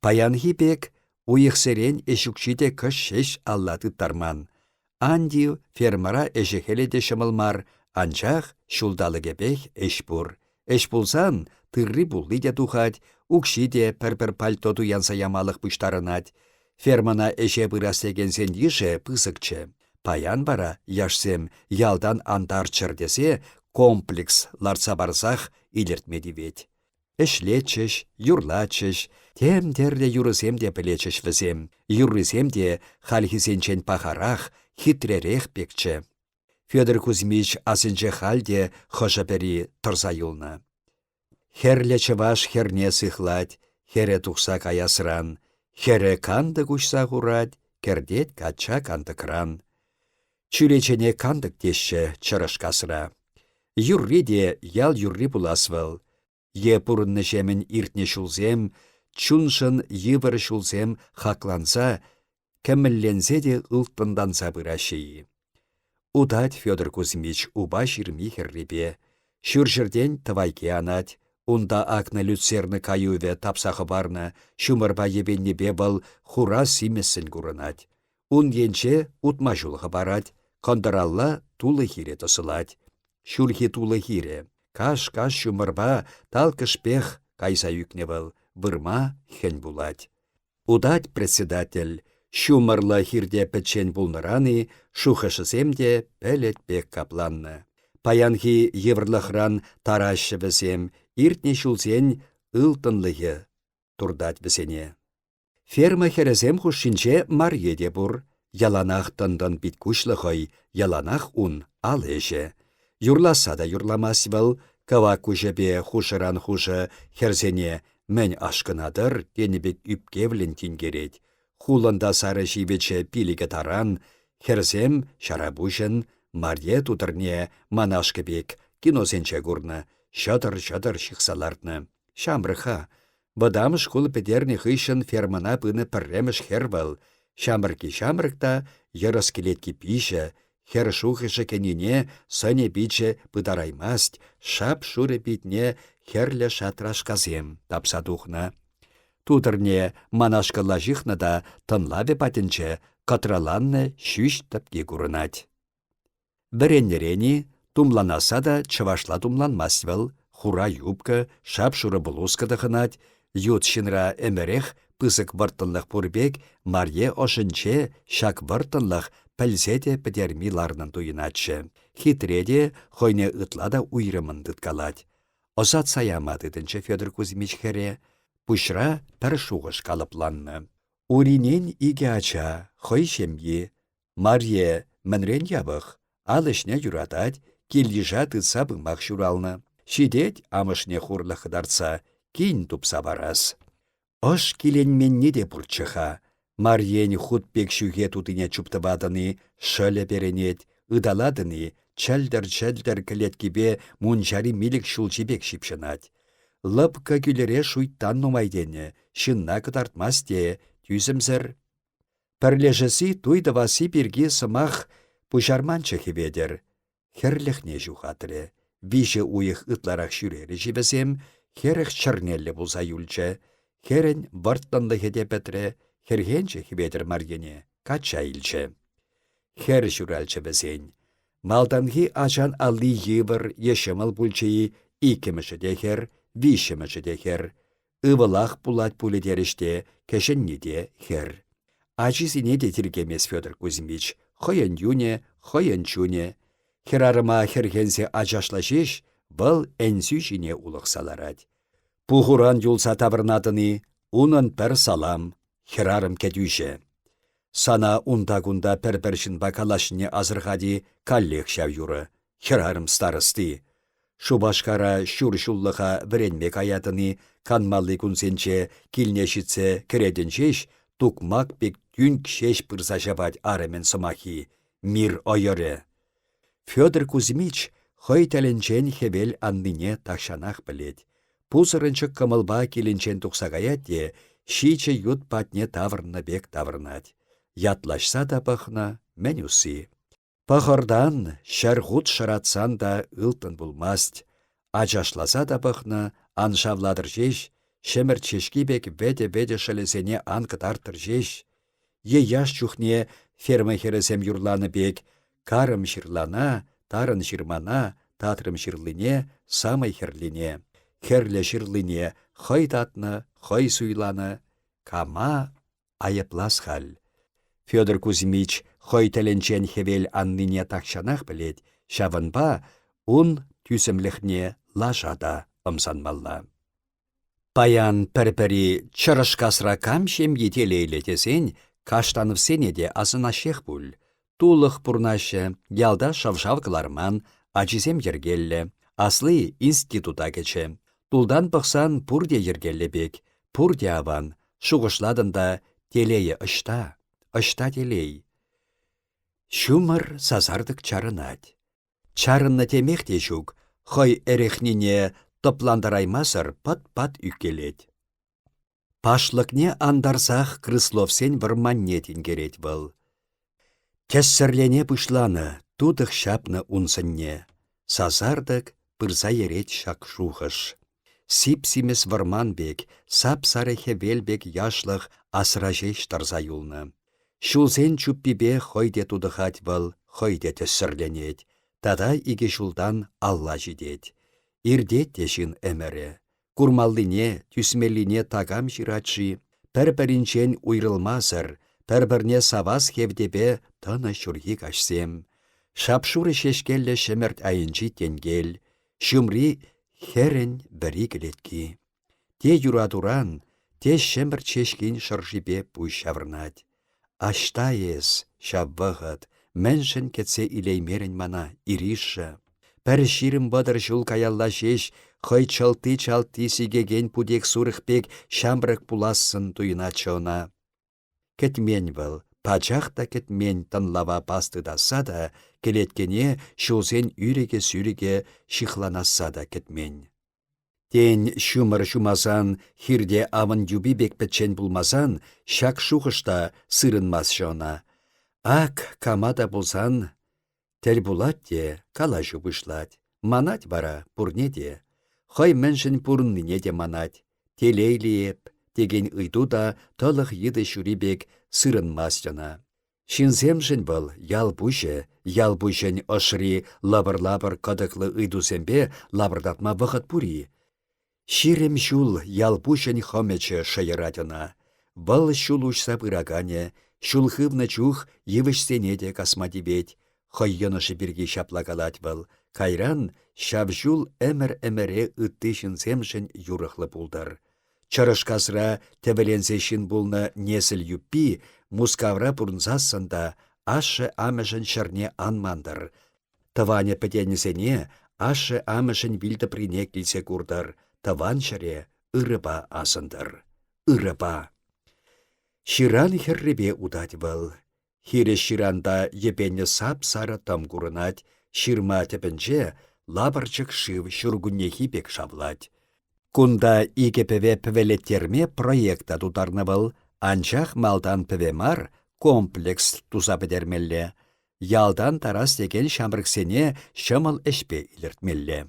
Паянхи пек уйăхсерен эшукчите кăш шеш аллаты тарман. Анди фермара эшехеле те çăмăлмар, анчах çулталыкепех эш пур. Эш пулсан, тырри пулли те тухать, укши те пӗр-пӗр пальто туянса ямалых пуçтарынать. Фермана эше пыраслекенсен йыше пысыкчче. Паян бара, яшсем, ялдан антар чăртесе, комплекс ларса барсах илертмеди веть. Эшлеччеш, юрлачеш, тем терле юрысем те пілечеш візем. Юрысем те хальхисенчен пахарах, хитререх пекче. Федор Кузьмич асынче халде хăшăпери тырса юлнă. Херле чăваш херне сыхлать, хере тухса каясран, хере канды кучса хурать, кердет кача кандыкран. Чүречене кандык тешче чырышкасыра. Юрри де ял юрри пуласвăл. Е пурынны жемін иртне шулзем, чуншын йывыр шулзем хакланса, кәмілленсе де ылтпынданса бұрашыйы. Удать Федор Кузьмич уба жирми херрепе. Шүржірден тывайке анать, унда акны люцерны каюве тапсақы барны, шумырба ебеннебе был хура симесін күрінать. Ун енче утма жулғы барать, кондыралла тулы хире тосылать. Шүрхи тулы хире. Каш-каш шумырба талкышпех кайса юкне был, вырма хен булать. Удать председатель, шумырла хирде пӹччен пулныраны, шухышысемде пәлет пек капланны. Паянхи еврлыхран тарашы візем, иртне шулсен ылтынлығы турдать візене. Ферма херезем хушинче марьеде бур, яланах тындын бит кушлыхой, яланах ун ал эше. Юрласа да юрламас был, кава кужепе хушыран хушы херзене мән ашкынадыр, денебек үпкевлен тингерет. Хулында сары жибече пилігі таран, херзем шарабушын, марье тутырне манашкебек киносенче гурны, шыдыр-шыдыр шықсаларны. Шамрыха, бадам шкул педерне хыщын фермана пыны пірреміш хервал, шамрыки-шамрыкта йырыс келетки пише, хер шухышы кенене сыне биче пыдараймасть, шап шуре питне херле шатрашказем тапса тухна. Тутырне манашкалла жихна да тынлаве патенче катраланны шүш тапки курынать. Біреннерені тумланаса да чывашла тумланмас выл, хура юбка, шап шуры блузка дыхынать, ют шинра эмерех пысык выртынлық пурбек, марье ошынче шак выртынлық пәлзеде пӹтерми ларнын туйыначчы. Хитреде хойне ытлада уйрымын дыткалать. Озат саяма дыдынче Федор Кузьмич хере, пушра пір шуғыш калыпланны. Уринен иге ача, хой шемьи, марье мінрен ябық, алышне юратать, келдижа тытса бымақ шуралны. Шидет амышне хурлы хыдарца, кейін тупса барас. Ош келенменне де бұрчыха. Марьен хутпек шүге тутыне чуптывадыны, шөлі беренет, ыдаладыны, чәлдір-чәлдір кілеткебе мунчари милік шулчебек шипшынат. Лыпка күлере шуйттан нумайдене, шынна кытартмас те, тюзімзір. Пірлежісі туйдывасы бірге сымақ пұжарманчы хеведер. Херліхне жухатры. Виже уйық ытларақ шүрері жібізем, херіх чырнелі бұлза юлчы. Херін варттанлы хеде пәтірі, хергенче хеведер маргене, кача илчі. Хер жүрәлчі бізен. Малданғы ажан алли йывыр ешіміл бұлчыйы икіміші дехер, вишіміші дехер. Ывылақ бұлат пуледеріште, кәшінне де хер. Ажизіне де тіргемес Федор Кузьмич, хойын юне, хойын чуне. Херарыма хергенсе ажашла жеш, бұл әнсі жіне улықсаларад. Пухуран юлса тавырнадыны, унын пір салам, херарым кәдүйші. Сана унда-гунда пір-біршін бакалашыне азырғади каллех шав юры, херарым старысты. Шубашкара шур шуллыха віренмек аятыны канмалли күнсенче килнешітсе кіредінчеш тукмак пек түнк шеш пырса жабать арымен сымахи. Мир ойыры. Федор Кузьмич хой тәленчен хевел анныне тақшанақ білет. Пусырынчык кымылба келінчен тұқсағаят де, шиче ют патне таврны бек таврнать. Ятлашса да пахна менюси. Пахырдан шарғут шыратсан да ылтын булмаст. Ажашласа да пахна аншавладыр жеш, шемір чешки бек веде шалесене анкытартыр жеш. Яш чухне ферма хересем юрланы бек, карым шырлана, тарын шырмана, татрым шырлыне, самай херлине. Херле шырлыне, хой татны, хой суйланы, кама айыплас хал. Федор Кузьмич хой тәленчен хевел анныне такшанах білет, шавынба ун тюсімліхне лажада ымсанмалла. Паян пәрпәрі чырышкасра камшем етелейлетесен, каштанып сенеде асына шех бүл. Тулық пұрнашы, ялда шавшавкыларман, ачизем ергелле, аслы института кече. Тулдан бұқсан пұрде ергелле бек, пұрде аван, шуғышладында телейі ышта телей. Шумыр сазардық чарынат. Чарынны темекте жүк, хой әрехнине топландараймасыр пат-пат үккелет. Пашлықне андарсақ крысловсен варманнетін керет был. Кәссірлене бұшланы, тудық шапны унсынне. Сазардық пырза ерет шак шуғыш. Сип-симес варман бек, сап-сары хевелбек яшлық асыражеш тарза юлны. Шулсен чуппибе хойде тудықат был, хойде тәссірленет. Тада иге шулдан алла жидет. Ирдет тешін әмірі. Курмаллине, түсмеллине тагам жиратши. Пәрпәрінчен уйрылмазыр, пәрбірне савас хевдебе таны шурги кашсем. Шапшуры шешкелле шемерт айынчи тенгел. Шумри херен бірі келетки. Те юрадуран, те шемір чешкин шыржибе пуш шавырнат. Ашта ес, шабвығыт, мәншін кетсе илеймерін мана ириші. Пәр ширім бадыр жул каялла шеш, хой чалты сигеген пудек сурықпек шамбрық пуласын туйна чона. Кетмен был, пачақта кетмен тынлава пастыдаса да, келеткене шулсен үреге-сүреге шихланаса да кетмен. Тен шумыр шумасан, хирде авын юби бек пәтчен булмасан, шак шуғышта сырынмас жона. Ак, камада болсан, тәл булат де, кала жубышлат. Манать бара, пурне де. Хой мәншін пурнныне де манать. Телейлиеп, деген ыйду да, тылық еді шурибек сырынмас жона. Шинземшін был, ял бұшын ошри лабыр-лабыр қадықлы ыйдусембе лабырдатма вғыт пури. Ширем шул ялпушен хомече шайыратына. Вал шул ушса пырагане, шул хывна чух евішсенеде касмадибет. Хоййынышы бірге шаплагалать был. Кайран шабжул әмір-әміре ыттышын семшін юрықлы булдар. Чарышқасыра тәбіленсешін булны несіл юппи, мускавра пұрынзасында ашы амышын шырне анмандар. Таване пәтенісене ашы амышын вилді прине келсе курдар. Таван шаре ырыба асындар. Ырыба. Ширан херребе удать был. Хире ширанда епені сап-сары там курынать, ширма тепенче лабарчык шив шургуннехи бек шаблать. Кунда икепеве певелеттерме проекта тутарны был, анчах малдан певемар комплекс туза бедермелле. Ялдан тарас деген шамрыксене шымыл эшпе илертмелле.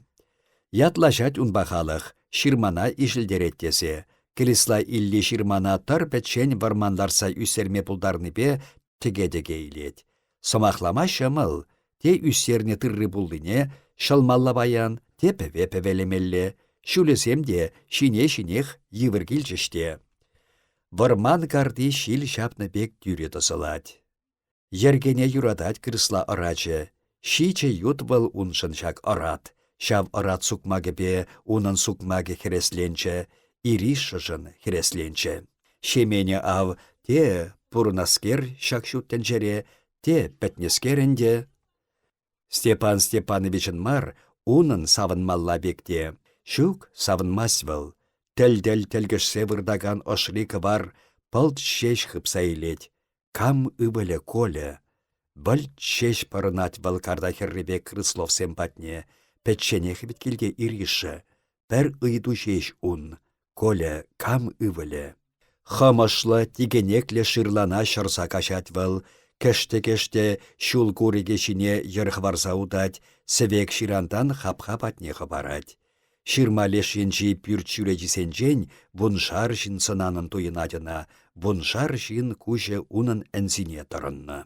Ятлашать унбахалық, ширмана ишілдереттесе. Кілісла илли ширмана тар пәтшен варманларса үсерме пулдарны бе тегедеге илет. Сомахлама шымыл, те үсерне тырры булдыне, шалмалла баян, те певе-певелемелле. Шулесемде шине-шинех йывыргил жеште. Варман карды шил шапны бек тюре тасылать. Ергене юрадать кірісла орачы. Шиче ют был уншын шак орат. Шав орат сукмаге бе унын сукмаге хересленче. Иришшыжын хересленче. Шемене ав те пурнаскер шак шуттенчере, те пәтнескерінде. Степан Степановичын мар Унын савынмалла бекте. Шук савынмас вăл. Тәл-тәл тәлгішсе вырдаган ошликы бар, пылт шеш хыпса илет. Кам ыбылы колы. Бăлт шеш пырынать вăл карда херребе Крысловсем патне. Пәтченех биткелге ириші. Пәр ыйду шеш ун. Колы кам ывылы. Хамашлы тигенекле шырлана шырса кашат вăл. Кеште-кеште шул курегешіне йырхварса удать, севек ширандан хап-хап атне хабарать. Ширмалеш енжи пюрчүре жисенжен, вуншар жин сынанын туйынадына, вуншар жин куже унын әнзине тұрынны.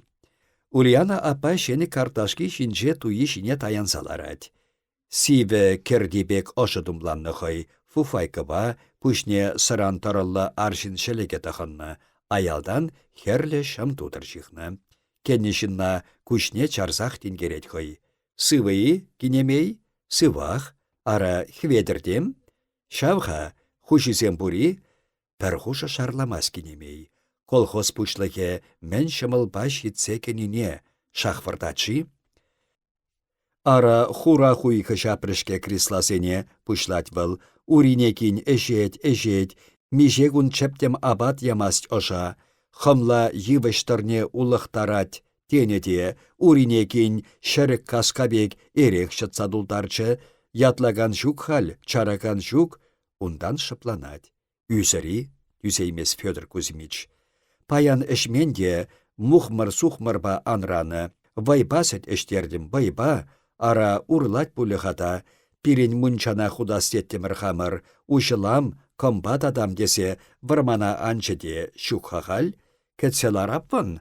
Ульяна апа шені карташки шинже туйы шине таянсаларать. Сиве кердибек ошы думланны хой, фуфайкыба, пушне сыран тұрылы аршин шелеге тахынны, аялдан херле шам тудыр жихны. Кеннешінна кушне чарзах тенгерет хой. Сывы кинемей, сывах, ара хведірдем, шавха хушизем бури, пәрхуша шарламас кинемей. Колхоз пушлыхе мен шымыл баш етсе кеніне шахвардачи. Ара хура хуйхы шапрышке крисласене пушлать был, уринекин эжет, межегун чептем абат ямасть оша, хымла йывыштырне улықтарать, тенеде, уринекин шәрік каскабек эрек шытсадулдарчы, ятлаган жук хал, чараган жук, ундан шыпланать. Үзірі, үзеймес Федор Кузьмич. Паян эшменде мухмыр-сухмырба анраны, вайбасет эштердім вайба, ара урлать пулыхата, пирен мунчана худастеттемір хамыр, ушылам, комбат адам десе, вармана анчыде шукхахал, кетселар аппын.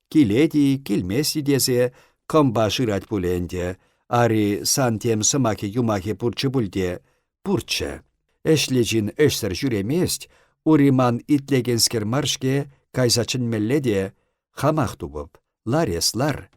Киледи, килмеси десе, комба шырать пуленде, ари сантем сымаки юмаки пурчы пульде, пурчы. Эшлечін эшсір жүремест, уриман итлегенскер маршке кайзачын мелледе, хамах тубып, лар.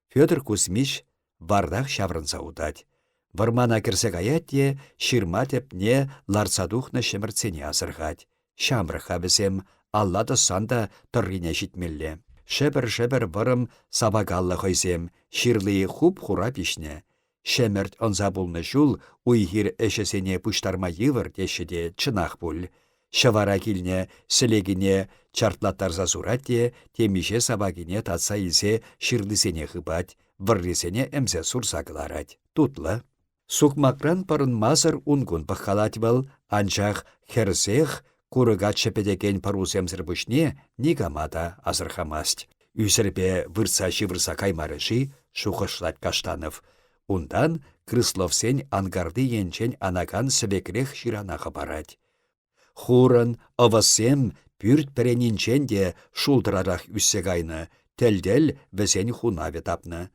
Федор Кузьмич вардах шаврынса удать. Вармана кірсе гаятте, ширма тепне ларсадухны шемірцене азырғать. Шамрыха бізем, аллады санда тұррине житмелле. Шебір вырым сабагаллы хойзем, ширлы хуп-хура пишне. Шемірт онза булны жул, уйхир эшесене пуштарма йывыр дешеде чынах пуль. Шавара килне, сілегіне чартлаттарза суратте, темише сабагине татса изе ширлысене хыбать, выррисене әмзе сурса кыларать. Тутлы. Сукмакран парын мазыр унгун пахалать был, анчах херсех, курыга чепедеген парусемзір бүшне нигамада азырхамасть. Үзірбе вырса-шивырса каймарыжи шухышлать Каштанов. Ундан Крысловсен ангарды енчен анаган сібекрех ширана хабарать. Хурын, авасем, пүрт піренінчен де шулдырарақ үссегайны, тәлдел візен хунаве тапны.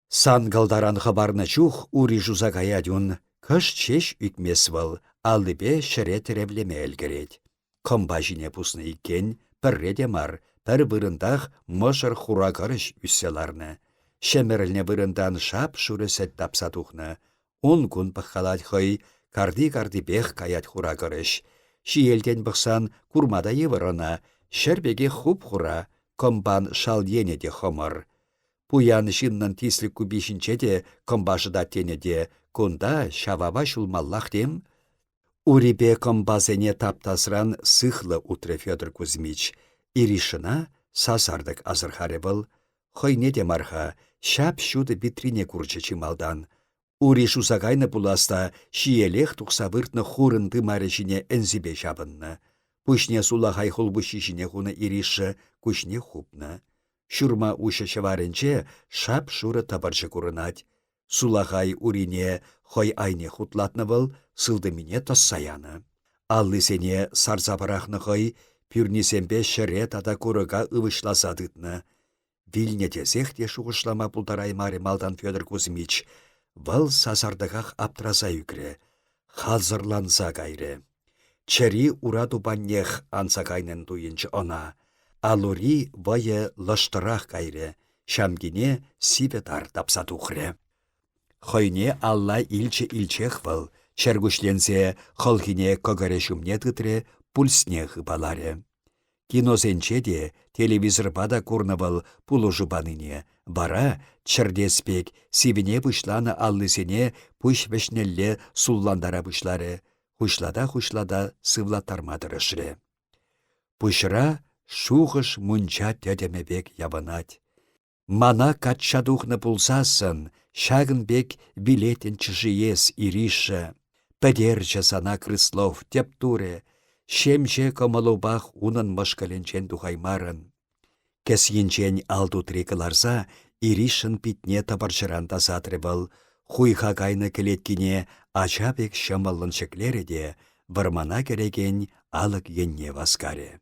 Сан галдаран хабарны чух ури жуза гаядюн, кыш чеш үкмес выл, аллыбе шыре теревлеме әлгерет. Комба жіне пусны иккен, пірреде мар, пір вырындах мышыр хура карыш үсселарны. Шемерілне вырындан шап шурысет тапса тухны. Он күн пыққалат хой, карди бех каят хура карыш. Шиелтен бұқсан курмада евырына, шербеге хуп хура, комбан шал енеде хомыр. Пуян шиннын тислік күбешінчеде комбашыда тенеде, кунда шаваба шулмаллах дем. Урибе комбазене таптасран сыхлы утре Федор Кузьмич. Иришына сасардык азырхары был. Хойне де марха, шап шуды битрине курчы чималдан. Ури шусагайны пуласта шиелех тұқса выртны хурынды марышіне әнзібе жабынны. Пүшне сулахай хулбышишіне хуны ириші күшне хупны. Шурма ушы шыварынче шап шуры табаржы курынать. Сулахай урине хой айне хутлатны был, сылдымине тассаяны. Аллысене сарзабарахны хой, пюрнисембе шыре тада курыга ывышласадытны. Вильнетесех те шуғышлама пултарай мари малдан Федор Кузьмич. Вăл сасардығақ аптраза үкре, хазырланса кайры. Чери ураду баннех анса кайнын туйынчы она. Алури вайы лыштырақ кайры, шамгине сибетар тапса тухры. Хойне алла илче-илчех вăл, чергушленсе хылхине көгіре шумне тытре пульсне хыбаларе. Киносенче де телевизорба да курнывал пулужубаныне. Бара чырдеспек сивине пушланы аллысене пуш вешнелле сулландара пушлары. Хушлада сывлаттармадырышры. Пушра шухыш мунча тетемебек ябанать. Мана катчадухны пулсасын, шагын бек билетен чыжиес ириша. Пәдерчі сана крыслов теп туре, шемче комалубах унын мышкаленчен тухаймарын. Кәсйінчен алду трекаларса, иришын питне табарчыран тасатры был, хуйха кайны келеткине ачабек шамалын шеклері де, вармана кереген алық енне васкаре.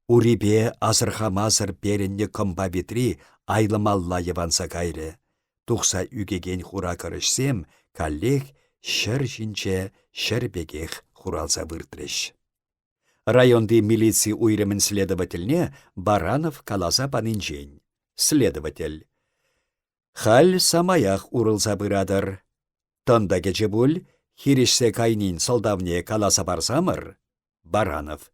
Урипе азырха-мазыр перенне комба битри айлымалла еванса кайры. Тухса үгеген хура кырышсем, каллех шыр жинче шырбегех хуралса выртрыш. Районды милиции уйрымын следовательне Баранов каласа панинчен. Следователь. Халь самаях урылса бырадыр. Тонда кече буль, хиришсе кайнин солдавне каласа барсамыр. Баранов.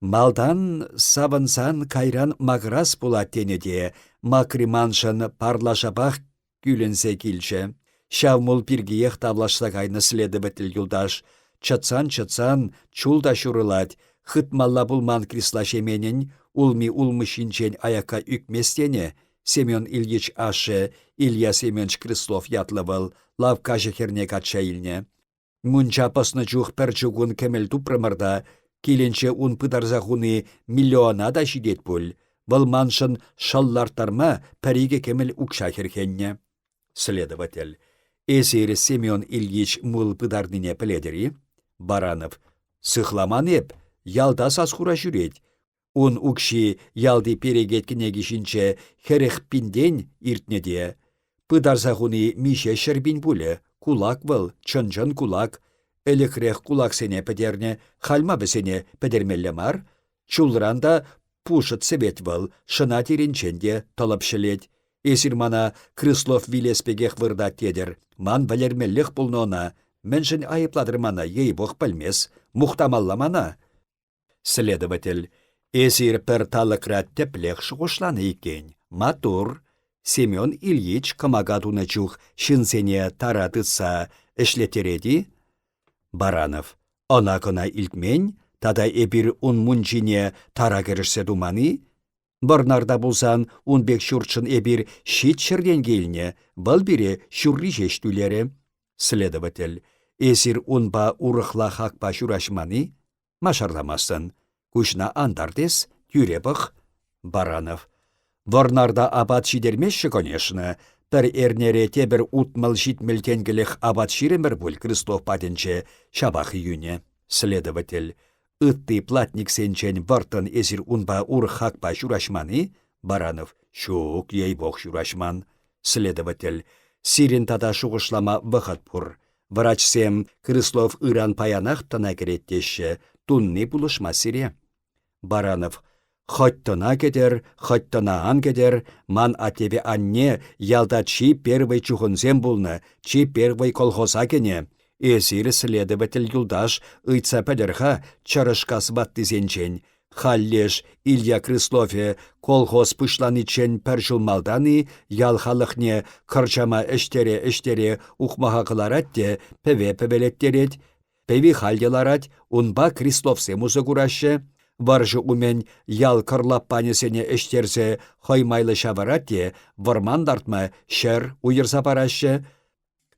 Малдан савынсан кайран маграс пулаттенеде, макриманшын парлашабах күленсе килче. Шавмул пиргиех тавлашса кайны следователь юлдаш. Чатсан чулда шурылать, хытмалла булман крислашеменен, улми улмышинчен аяка үкместене, Семен Ильич Аше, Илья Семенович Крыслов ятлывал, лавка жехерне катша илне. Мунча пасны чух перчугун кемел тупрымырда, киленче ун пыдарзахуны миллиона да шидет пуль. Валманшын шаллартарма пәриге кемел укша херхенне. Следователь. Эсері Семен Ильич мул пыдардыне піледері. Баранов. Сыхламан еп, ялда сасхура жүрет. Ун укши ялды перегеткіне кишінче херех пинден иртнеде. Пыдарзахуны мише шербин пуле. Кулак был, чын кулак. Элекрех кулак сене педерне, хальма бесене педермелле мар. Чулранда пушыт себет был, шына теренченде талапшелет. Эсир мана Крыслов вилеспегех вырда тедер. Ман валермеллех пулнона. Мэншін айыпладыр мана, ей бог пальмес. Мухтамалла мана. Следователь. Эсир пер талыкрат теплех шуғышланы екен. Матур. Семен Ильич камагатуны чух шинсене таратыса эшлетереди. Баранов. Она кына илтмен, тада эбир ун мунчине тара керешсе думаны. Барнарда булсан ун бек шурчын эбир шит шерден келіне, бұл бире шурри жештулері. Следователь. Эсир унба урықла хакпа шурашманы. Машарламасын. Кушна андардес, тюребық. Баранов. Варнарда абат шидермешші, конечно. Пір эрнере тебір утмал житмел тенгелех абат ширемір бұл Крыслов патенче шабах июне. Следователь. Ытты платник сенчен вартын эсир унба урхакпа шурашманы. Баранов. Шук ей бог шурашман. Следователь. Сирен тада шуғышлама вахат пур. Врачсем Крыслов ыран паянах тана кереттеші. Тунны булышма сире. Баранов. Хоттына кедер, хоттына ан кедер, ман атебе анне ялда чи первый чухынзем булны, чи первый колхоза кене. Эсир следователь юлдаш ыйтса пәдерха чарышкас баттызенчен. Халлеш Илья Крыслове колхоз пышланычен пәржулмалданы ялхалықне кырчама эштере ухмаға қыларатте пәве-пәвелеттерет. Пәви халделарат унба Крысловсе музы күрашшы. Варжы умен ял кырлап панесене эштерсе хоймайлы шаваратте вармандартма шер уйырса парашы.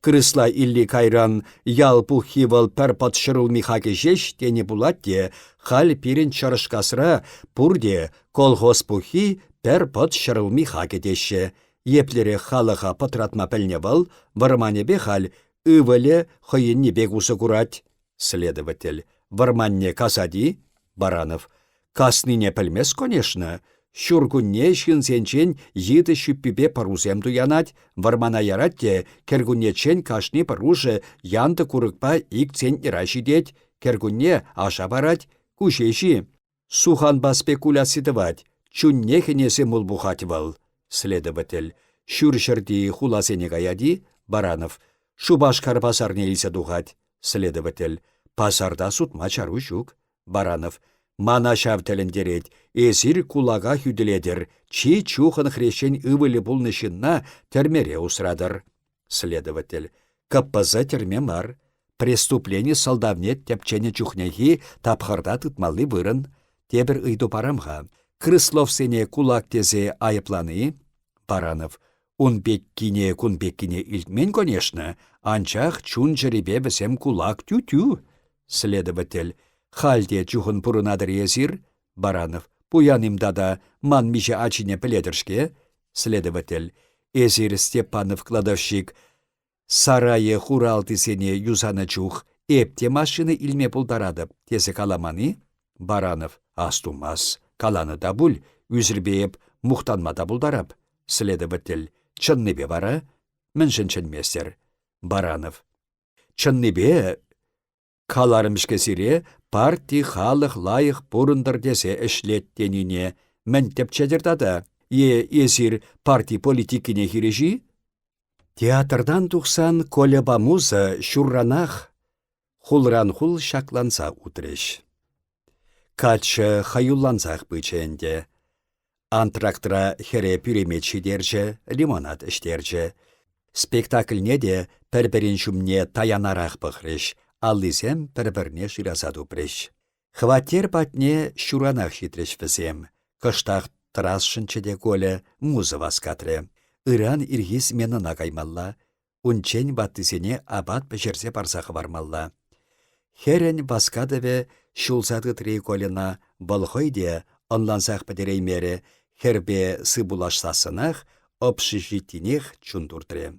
Крысла илли кайран ял пухивал пәр патшырыл михаке жеш тене булатте хал пирен чарышкасра пурде колхоз пухи пәр патшырыл михаке деші. Еплере халыға патратма пәлневал, вармане бехал ывыле хойынне бегусы курать. Следователь. Варманне касади. Баранов. Касныне пілмес, конечно. Шургунне шинсенчен йыты шүппіпе парузем туянать, вармана яратте, кергуннечен кашни паруже янты курыкпа икцен ирашидеть, кергунне аша барать, кушеши. Суханба спекуляситывать, чуннехенесе мулбухатывал. Следователь. Шүршерди хуласене гаяди. Баранов. Шубашкар пасарне илсе духать. Следователь. Пасарда сутма чару жук. Баранов. Мана шав тәліндерет, эсир кулага хүділедір, чи чухын хрещен ывылі бұлнышынна тәрмере усрадыр. Следователь. КПЗ терме мар. Преступление салдавнет тәпчене чухнехи тапхарда тытмалы вырын. Тебір ыйду парамға. Крыслов сене кулак тезе айыпланы. Баранов. Он беккине, кун беккине илтмен, конечно. Анчах чун жеребе бізем кулак тю-тю. Следователь. Халде чухын пурынадыр езір. Баранов. Пуянымдада ман миже ачине піледіршке. Следователь. Езір Степанов кладовщик. Сарайы хуралты сене юзана чух. Эпте машины илме пулдарадып. Тесе каламаны. Баранов. Астумас. Каланы да бүл. Үзірбейіп мұқтанма да бұлдарап. Следователь. Чынныбе бара? Міншін чынместер. Баранов. Чынныбе каларымшке сире парти халық лайық бұрындар десе ішлеттеніне мін тепчедірдада. Езір парти политикіне хирежи? Театрдан тұқсан колеба муза шурранах хулран хул шакланса утреш. Качы хаюллансақ быченде. Антрактыра хере пюремечі держе, лимонад іштерже. Спектакльне де пәрбірін шумне таянарақ бұқреш, аллизем пәрбірне ширазаду преш. Хватер патне шуранақ шитреш візем. Кыштақ трасшынчеде коле музы васкатре. Иран иргиз менына каймалла. Унчен баттысене абат пешерсе парсақы бармалла. Херен васкадыве шулсады трей колена болхойде онлансақ бідереймері хербе сыбулашсасынақ общежитинех чундуртре.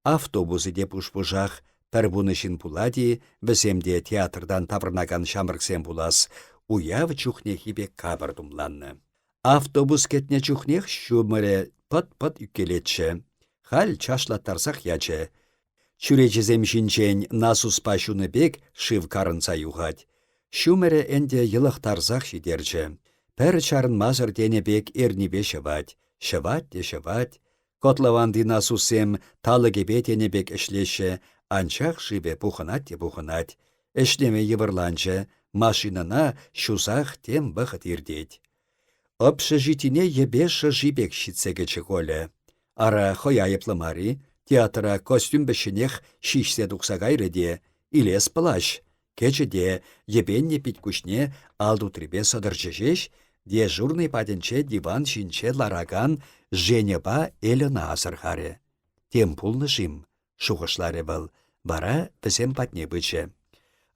Автобусы деп ұшпұжақ пәрбунышын пулади, біземде театрдан тавырнаган шамырксен булас, уяв чухнехибе кабырдумланны. Автобус кетне чухнех шумыре пыт-пыт үккелетші. Хал чашлаттарсақ ячы. Чүречізем жинчен насус пашуны бек шив карынса юғад. Шумыре энде йылықтарсақ шидерчі. Пәр чарын мазыр дене бек эрнебе шывать. Шывать де шывать. Котлаванды насусем талыгебе тене бек ішлеші. Анчақ шиве бұхынат де бұхынат. Эшлеме евырланчы. Машинына шузақ тем бұхыт ирдет. Общежитине ебеші жибек шитсеге чықолы. Ара хояйыплымари, театра костюм бішінех шишсе дұқсағайры де, илес плащ. Кечеде ебенне питкушне алду требе садырчышеш, дежурный паденче диван шинче лараган женеба элена асырхаре. Тем пулны жим, шуғышлары был, бара бізем патне бычы.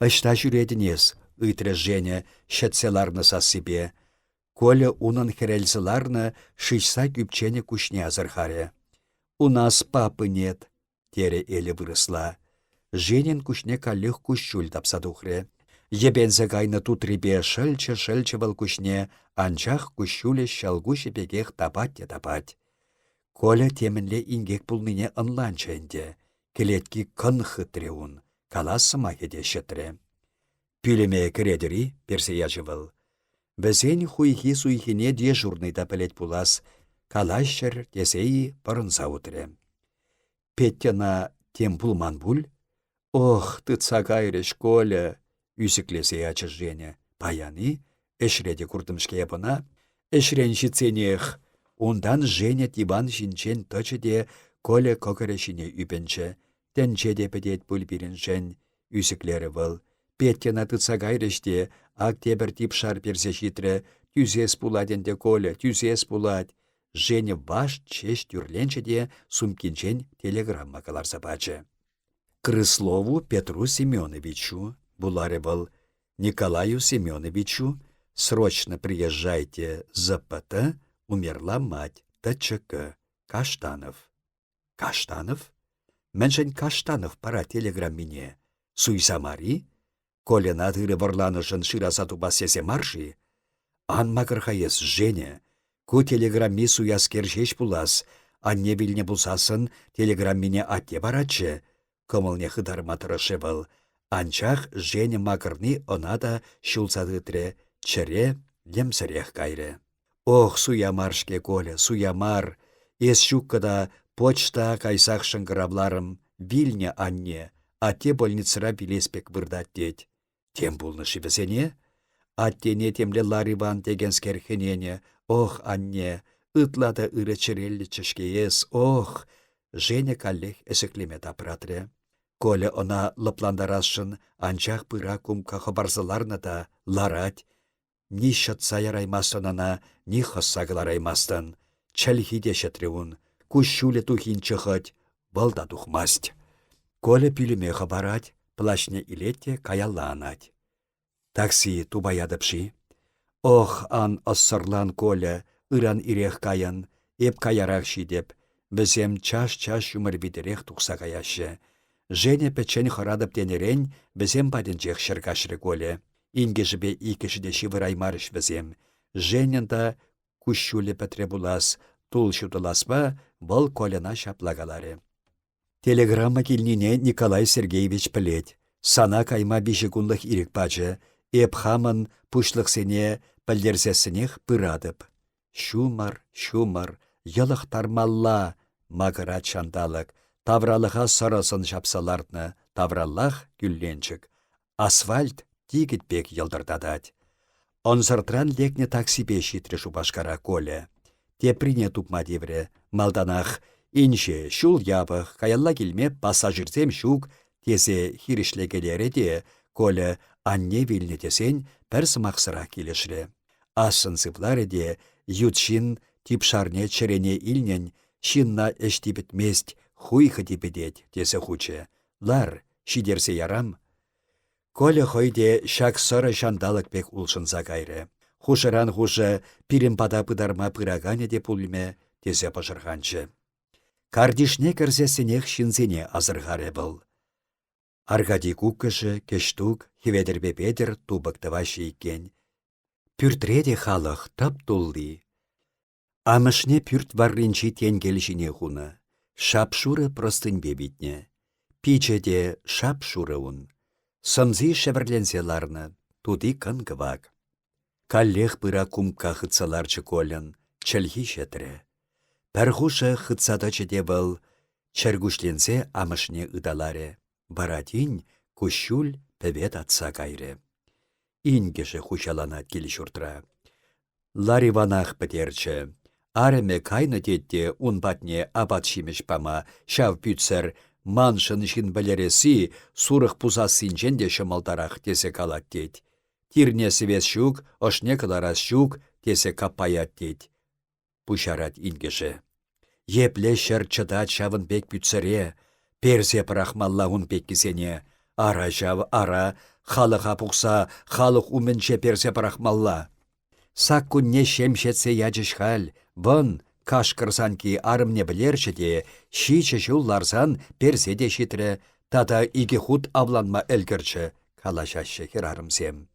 Ышта жүредінес, ытры жене шетселарны сасыбе. Коля унын херелзыларны шишса күпчене кушне азырхаре. У нас папы нет, тере эле вырысла. Женин кушне каллых кущуль тапсадухре. Ебензе гайны тутребе шылчы был кушне, анчах кущуле шалгуши бегех тапать те тапать. Коля теменле ингек пулныне ынланченде, келетки кын хытреун, каласыма хедешетре. Пүлеме кредери персе яжывыл. Бізен хуйхи суйхине дежурный да пілет пулас, калашшыр тесейі пырынса утре. Петтена тем пулман буль? Ох, тытса кайрыш, Коля! Үсіклесе ячы Женя. Паяны, эшреде куртымшке епына, эшрен шиценех. Ондан Женя тибан шинчен тычыде Коля кокырешіне үпенче. Тенчеде педет пуль біріншен. Үсіклері был. Петтена тытса кайрыште, актебір тип шар персе шитре, тюзес пуладенде Коля, тюзес пулад. Женя баш чеш тюрленчеде сумкинчен телеграмма каларса бачы. Крыслову Петру Семеновичу, буларе был, Николаю Семеновичу, срочно приезжайте за ПТ, умерла мать ТЧК, Каштанов. Каштанов? Міншін Каштанов пара телеграммине. Суйсамари? Коля надыры варланышын ширасату басесе марши? Анма кырхаес Женя. Ку телеграмми суяс кершеш булас, анне билне булсасын телеграммине атте барачы. Кымылне хыдарма тырышы был. Анчах Женя макырны онада шулсадытре, чыре лемсірех кайры. Ох, суямаршке Коля, суямар. Ес шуккада почта кайсақ шыңғырабларым, вильне анне, атте больницыра билеспек вырдат деть. Тем булны шибесене? Аттене темле Лариван деген скерхенене, ох, анне, ытлада ыры чиреллі чышкеес, ох, Женя каллех эсеклеме тапратре. Коля она лыпландарашын анчах пыра кумка хабарзыларны да ларать. Ни шатса яраймастынана, ни хыссагылараймастын. Чәлхиде шетреун, кущуле тухин чыхать, балда тухмасть. Коля пилеме хабарать, плашне илетте каялланать. Такси тубаядыпши. Ох, ан ассырлан Коля, ыран ирех каян, эп каярах шидеп, бізем чаш-чаш юмыр бідерех тұқса каяшы. Жене печен харадып тенерен, бізем паденчех шыркашры Коля. Ингежібе икішіде шивыраймарыш бізем. Женен да кущулі пәтре булас, тул шутыласпа, бұл Коляна шаплагалары. Телеграмма килнине Николай Сергеевич пілет. Сана кайма біші күнлік ирек бачы, эп хамын пушлықсене пілдерзесінех пырадып. Шумар, йылық тармалла, мағыра чандалық, тавралыға сарысын жапсаларны, тавраллах күлленчік. Асфальт тигітбек елдырдадад. Онзыртран лекне таксипе шитре шубашкара Коля. Теприне тупма девре, малданах, инше шул ябық, каялла келме пассажирзем шук, тезе хиришлегелері де, Коля анне вилнетесен пір сымақсыра келешірі. Асын сыплары де, ютшин типшарне черене илнен, шинна эштибітмест, хуйхы дебедет, тесе хуче. Лар, шидерсе ярам. Коля хойде шак сыры жандалық бек улшынса кайры. Хушыран хушы пирин пада пыдарма пырагане де пульме, тесе пашырғанчы. Кардишне кірзесінех шинзене азырғары был. Аркадий куккышы, кештук, хеведербе педер тубықтыва шейкен. Пүртреде халық тап тулды. Амышне пүрт варринчи тенгелшіне хуны. Шапшуры простынбе битне. Пичеде шапшуры ун. Сымзи шәвірленселарны, туды кынгывак. Каллех пыра кумка хыцаларчы Колян, чәлхи шетірі. Пәрхушы хыцадачыде был, чәргушленсе амышне ыдаларе. Баратин кущул пәвет атса кайры. Ингеше хучаланат келіш уртра. Лариванах пітерчі. Ареме кайны детте унбатне абат шимеш пама, шав пүтсір, маншын шын білересі сурық пузасынчен де шымалдарах тесе калат дед. Тирне севес шук, ошне кыларас шук, тесе капаят дед. Пушарат ингеше. Епле шыр чыдат шавын бек пүтсіре, перзе пырахмалла ун пеккізене. Ара жав, ара, халыға пұқса, халық уменше перзе пырахмалла. Сак күнне шемшетсе ячыш хал, бұн кашкырсан ки арымне білерші де, шичі жулларсан перзе де шитрі, тада иге худ авланма әлгірчі, калашашы херарымсем.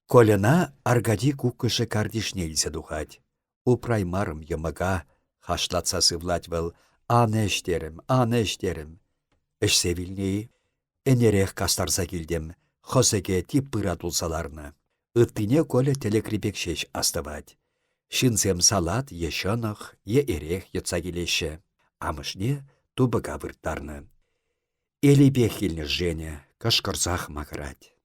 Коляна Аркадий куккышы кардишнелсе духать. Упраймарым йымыға, хашлатса сывлать был, аны эштерім. Эшсе вилней, энерех кастарса келдем, хосеге тип пыра тулсаларны. Ыттыне Коля телекрипек шеш астывать. Шинсем салат е шынық, е эрех етса келеші. Амышне тубыға вырттарны. Эли бехилні Женя, кашкырзах мағырать.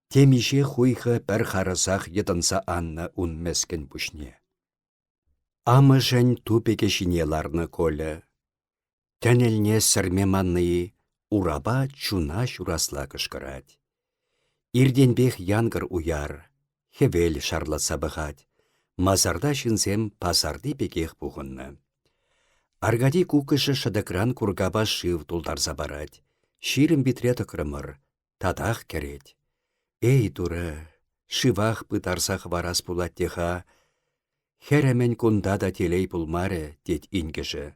Темише хуйхы пір харысах етынса анны унмескен пушне. Амышын тупеке шинеларны Коля. Тәнелне сірме маннıyы, ураба чуна шурасла кышкырать. Ирденбех янгыр уяр, хевел шарлатса бұғад. Мазарда шинсем пасарды бекех бұғынны. Аркадий кукышы шыдыкран кургаба шив тулдарса барать. Ширім битре тықрымыр, тадах керет. Эй, туры, шивах пытарсах варас пулаттеха. Херемен кунда да телей пулмаре, дед ингеші.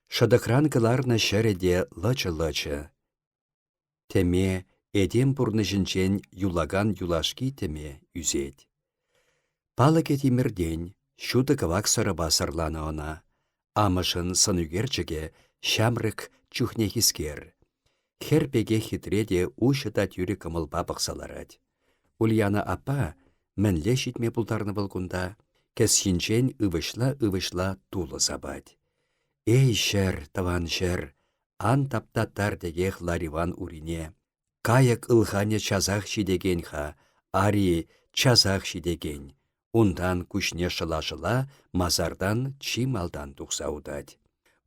Шыдыкран кыларны шәреде лычы-лычы. Теме, эдем пурны жінчен юлаган юлашки теме үзет. Палы кетимірден, шуды кывак сыры басырланы она. Амышын сынугерчіге шамрык чухне хискер. Херпеге хитреде ушыта тюрі кымылба бақсаларад. Ульяна апа мінле шитме пултарны былгунда, кәсхинчен ывышла тулы забад. Эй, шәр, таван шәр, ан таптаттар дегех Лариван урине. Каяк ылхане чазах шидегенха, Ари чазах шидеген. Ундан күшне шыла-шыла мазардан чималдан тухса удать.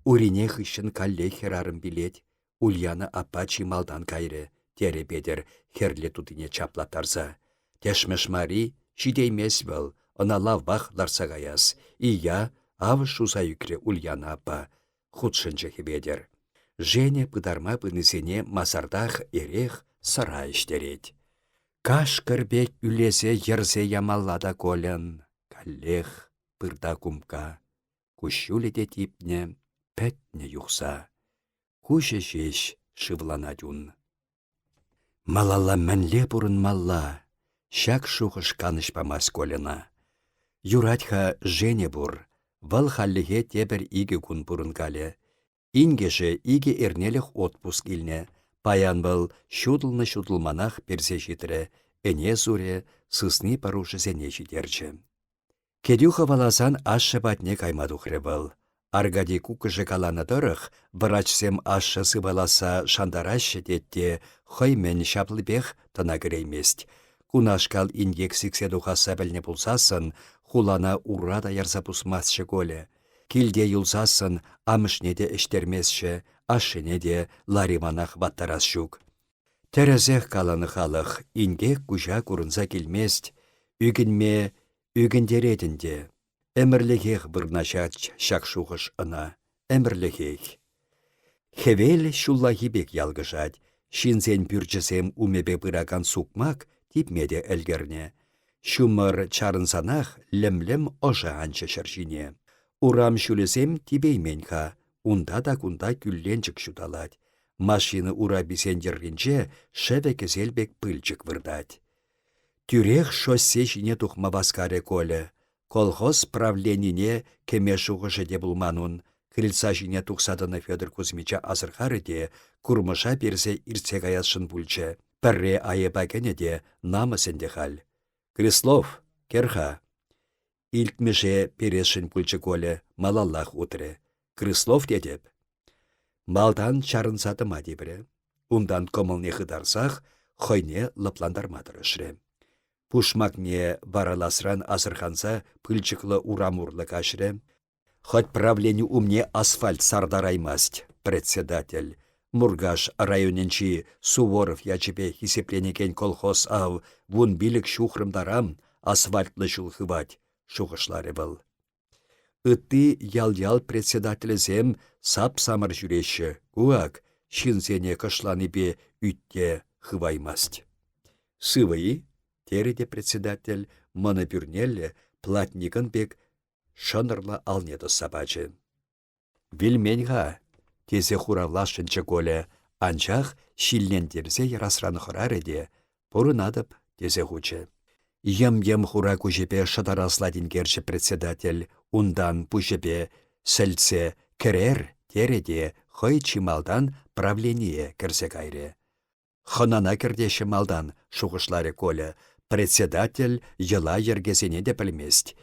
Урине хыщын калле херарым билет. Ульяна аппа чималдан кайры. Тере бедер херле тутыне чаплатарса. Тешмеш мари шидеймес был. Она лавбах ларсагаяс. Ия ав шуса юкре Ульяна аппа. Худшынчы хебедер. Жене пыдарма пынысене мазардах эрех сара іштерет. Каш кірбек үлесе ерзе ямаллада колен. Каллех пырда кумка. Кущуледе типне пәтне юқса. Куше жеш шывлана дюн. Малалла мәнле бұрын малла. Шак шуғыш каныш памас колена. Юратха жене бұр. Вал халлеге тебір иге күн бұрын кале. Ингеше иге эрнелех отпуск илне. Паян был шудылны-шудылманах персе житре, эне зуре сысны парушы зене житерчі. Кедюха валасан ашшы батне каймадухре был. Аргади кукыжы каланы дырых, врачсем ашшы сываласа шандарашы детте, хоймен шаплыбех тына кіреймест. Кунашкал индексиксе духаса бәлне пулсасын, хулана уррада ярса пусмасшы коле. Килде юлсасын, амышнеде іштермесші, ашыне де лариманах баттарас шук. Терезех каланы халық, инге кужа курынса келмест, үгінме үгіндередінде. Әмірлігех бұрнашач шақшуғыш ына, әмірлігех. Хевел шуллахибек ялгышад, шинзен пүрчісем умебе бұраган сукмак типмеде әлгерне. Шумыр чарынсанах лем-лем ожа анчы шаржине. Урам шүлесем тибейменха. Унда да кунда күлленчік шуталать. Машины ура бисендерринче шеве кезелбек пыльчик вырдать. Тюрех шоссе жіне тухма баскаре коле. Колхоз правленине кеме шуғышы де булманун. Крыльца жіне тухсадыны Федор Кузьмича азырхары де курмыша берсе ирце каясшын пульче. Пірре айыбакене де намысенде хал. Крислов, керха. Илтмеше пересшін пульче коле малаллах утре. Крыслов дедеп. Малдан чарынсатыма дебірі. Ундан комылне хыдарсах, хойне лыпландармадырышры. Пушмакне бараласран азырханса пыльчықлы урамурлы кашры. Хоть правлени умне асфальт сардараймасть, председатель. Мургаш районенчи Суворов ячепе хисепленекен колхоз ав, вун билік шухрымдарам асфальтлы шулхывать, шухышлары был. Ытты ял-ял председателізем сап самыр жүреші, куак, шинзене кышланы бе үтте хываймасть. Сывайы, тереде председатель, маны бүрнелі платникын бек шынырла алнеді сабачы. Вильменға, тезе хуравлашынчы коле, анчах шиллендерзе ярасраны хырареде, бұрынадып тезе хучы. Ем-ем хура кужепе шадарасладин керчі председатель, ундан пужепе сәлце керер тереде хой чималдан правление керсе кайре. Хонана кердеші малдан шуғышлары коле, председатель йыла ергезене де білмест.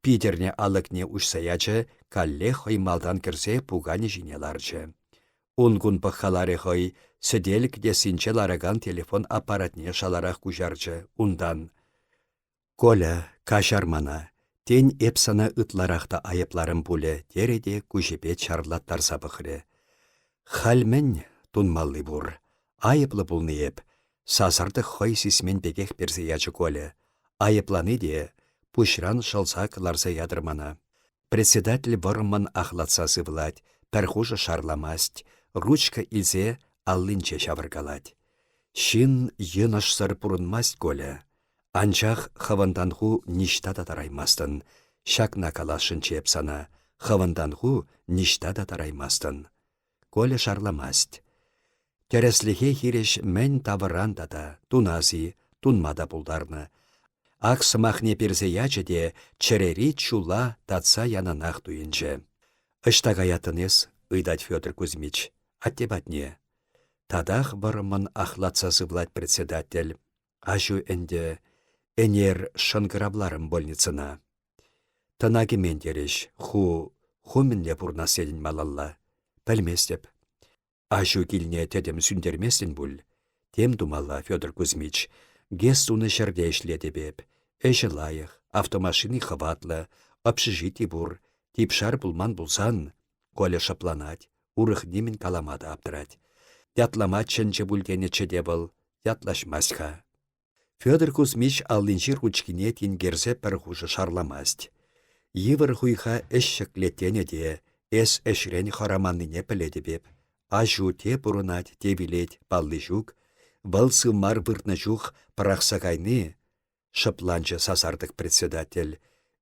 Питерне алыкне ушсаячы, калле хой малдан керсе пугани жинеларчы. Унгун пахалары хой, сөделік де синче лараган телефон аппаратне шаларақ кужарчы, ундан. Коля, кашармана, тен эпсана ытларақта айыпларым пуле, тереде күжепе чарлаттар сабықыры. Халмен тунмаллы бур, айыплы пулны еп, сасарды хой сисмен бекех перзе ячы Коля. Айыпланы де, пушран шалсак ларса ядырмана. Председатель вырман ахлатсасы владь, пәрхужы шарламасть, ручка илзе аллынче шавыргалать. Шин йынышсыр пурынмасть Коля. Анчах хаванданху ништа да тараймастын. Шакна калашын чеп сана. Хаванданху ништа да тараймастын. Коля шарламасть. Тереслихе хиреш мен тавыранда да, тунази, тунмада пулдарны. Ак сымахне перзе ячыде, черери чула татса янанах туйынче. Ыштагаятынес, ыйдать Федор Кузьмич, аттебатне. Тадах вырымын ахлатсасы влать председатель. Ажу энде, энер шынгырабларым больницына. Танаги мен дереш, хумінле пурна селін малалла. Пәлместеп. Ажу килне тедем сүндермесін бұл. Тем думалла Федор Кузьмич. Гес суны шерде ишледі беп. Эші лайық, автомашины хыватлы, общежитий бур, типшар булман булсан, коля шапланать, урых немін каламада аптырать. Ятлама чынчы бүлгені чеде был, ятлашмасха. Федор Кузьмич аллинчи ручкине тингерсе пір хужы шарламасть. Йывыр хуйха эшшіклеттене де, эс эшрен хараманныне піледі беп. Ажу те бұрынат те билет баллы жук, бұл сымар бұртны жух парақсағайны, шыпланчы сасардық председатель,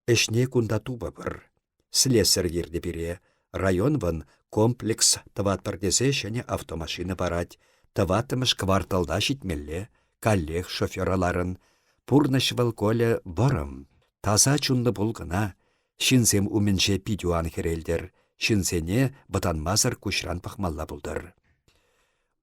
эшне кунда туба бір. Слесар ерді бере, район вон комплекс тыватпыр десе және автомашина барать, тыватымыш кварталда житмелле, коллег шофераларын, пурныш выл коле барым. Таза чунды булгына, шинсем уменше пидюан херелдер, шинсене бытанмазыр кушран пахмалла булдыр.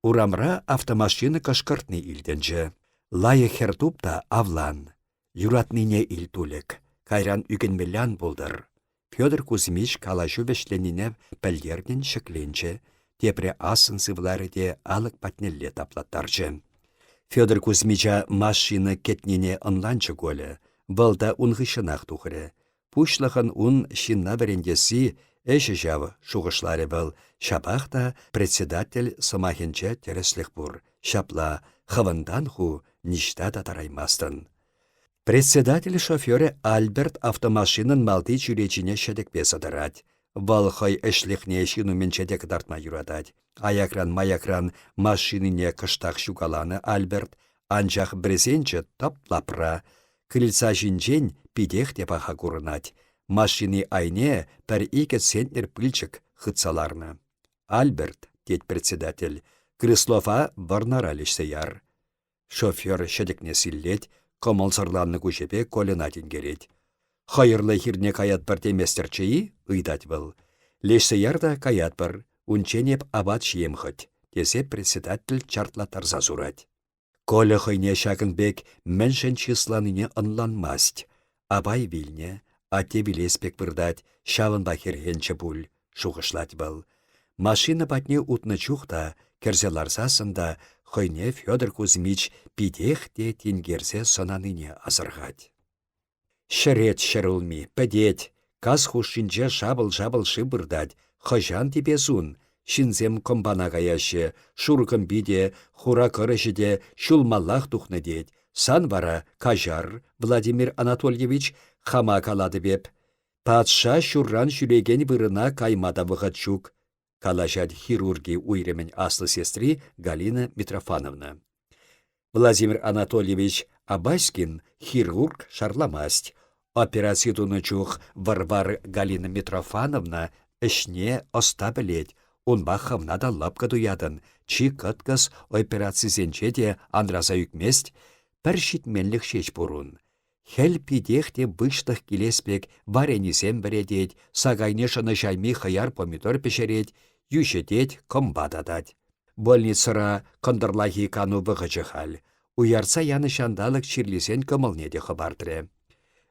Урамра автомашина кашкыртны илденче. Лайы хертупта авлан. Юратныне ил тулек. Кайран үгенмелян булдыр. Федор Кузьмич калашу вешленіне пәлдерден шыкленче, тепре асын сывлары де алық патнелле таплаттарчы. Федор Кузьмича машина кетнене онланчы голі, бұлда унғышынақ тухыры. Пушлахын ун шинна верендесі әші жавы шуғышлары был. Шапақта председатель самахинче тереслік бұр. Шапла хавандан ху ништа да тараймастын. Председатель шофёры Альберт автомашинын малды жүречіне шедекпе садырать. Валхай эшлихне шину менчедек дартма юрадать. Аякран-маякран машинине кыштақ шугаланы Альберт анчах брезенче таплапра. Крыльца жинчен пидех те паха курынать. Машины айне пір ике центнер пыльчык хыцаларны. Альберт, дед председатель, Крыслова барнаралешсе яр. Шофёр шедекне силлет, комылсырланны күшепе коленатин керет. Хайырлы хирне каят бір теместерчеи ыйдать был. Лешсе ярда каят бір, унченеп абат шиемхыт, десе председатель чартлатар зазурать. Коля хыйне шагынбек міншін числаныне ынланмасть. Абай вилне, ате вилеспек бірдать, шавын бахерхенче пуль, шуғышлать был. Машина батне утны чухта, керзеларсасында хыйне Федор Кузьмич пидех те тенгерсе сонаныне азырғать. Шырет шырылми, пәдет, каз хушинче жабыл-жабыл шыбырдать, хыжан тепесун, шинзем комбана каяшы, шуркын биде, хура кырышыде, шулмаллах тухны дед. Сан вара кажар Владимир Анатольевич хама калады беп. Патша шурран шүлеген вырына каймада вғытчук. Калашад хирурги уйремен аслы сестри Галина Митрофановна. Владимир Анатольевич Абаськин хирург шарламасть. Операцию чух Варвар Галина Митрофановна ішне оста білет. Унба хымнада лапка дуядын. Чи кыткыз операция зенчеде андраза юкмест. Пір шитменлік шеш бұрын. Хел пидехте бұштық келеспек варенесен біредет, сағайнешыны жайми хыяр помидор пешерет, юшедет, комбададад. Больницыра қындырлахи кану бұғычы хал. Уярса яны шандалық чирлесен кымылнеде хыбардыры.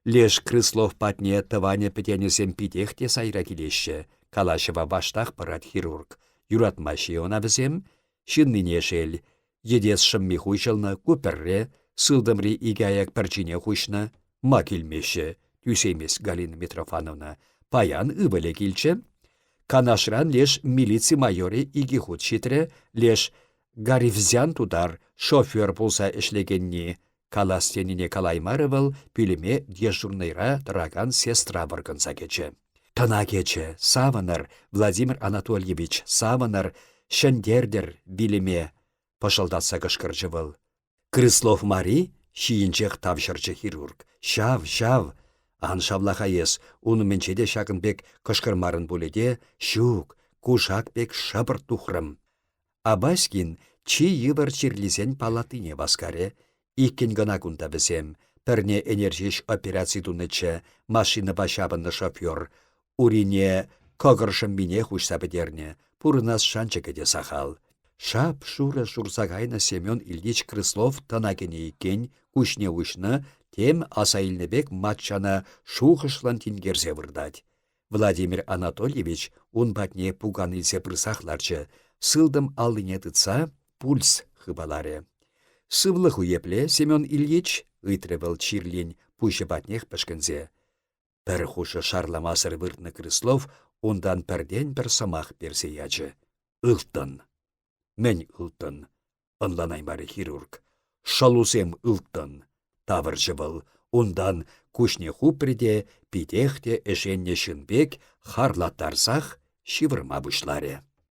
Леш Крыслов патне тыване петенесен пидехте сайра келеші. Калашева баштақ пырат хирург. Юратмаши она бізем, шинныне шел. Едес шымми хуйшылны куперре, сылдымри игаяк пәрчине хушна, ма келмеші, тюсемес Галина Митрофановна, паян ыбыле келчі. Канашран леш милици майоре иги худ шитре, леш гаривзян тудар шофер пулса ішлегенні. Каластенине калаймары был пүліме дежурныйра тұраган сестра варгынса кече. Тына кече, саванар, Владимир Анатольевич, саванар, шендердер биліме, пашылдатса кышкырчы был. Крыслов Мари, шиінчех тавшырчы хирург. Шав. Ан шавлаха ес, уны менчеде шакынбек кышкырмарын буледе, шук, кушакбек шабыр тухрым. Абаськин чи йывыр чирлизен палатыне баскаре, иккен гына кунда бізем, пірне энержиш операций тунычы, машина башабынны шофер, урине когыршым мине хушса бідерне, пурынас шанчыкеде сахал. Шап шура шурсагайна Семен Ильич Крыслов танакене иккен, кушне ушны, тем асайлнебек матчана шухышлан тингерзе вырдать. Владимир Анатольевич ун батне пуган илсе пырсахларчы, сылдым алыне тытса пульс хыбаларе. Сывлых уепле, Семен Ильич, ыйтрывал чирлень пуйшы патнех пішкінзе. Пір хушы шарламасыр выртны крыслов, ондан пірден бір самах берсе ячы. Ылтын. Мен ылтын. Ынланаймары хирург. Шалусем ылтын. Тавыржы был. Ондан кушне хупреде, питехте эшенне шынбек, харлаттарсах, шивырма бұшларе.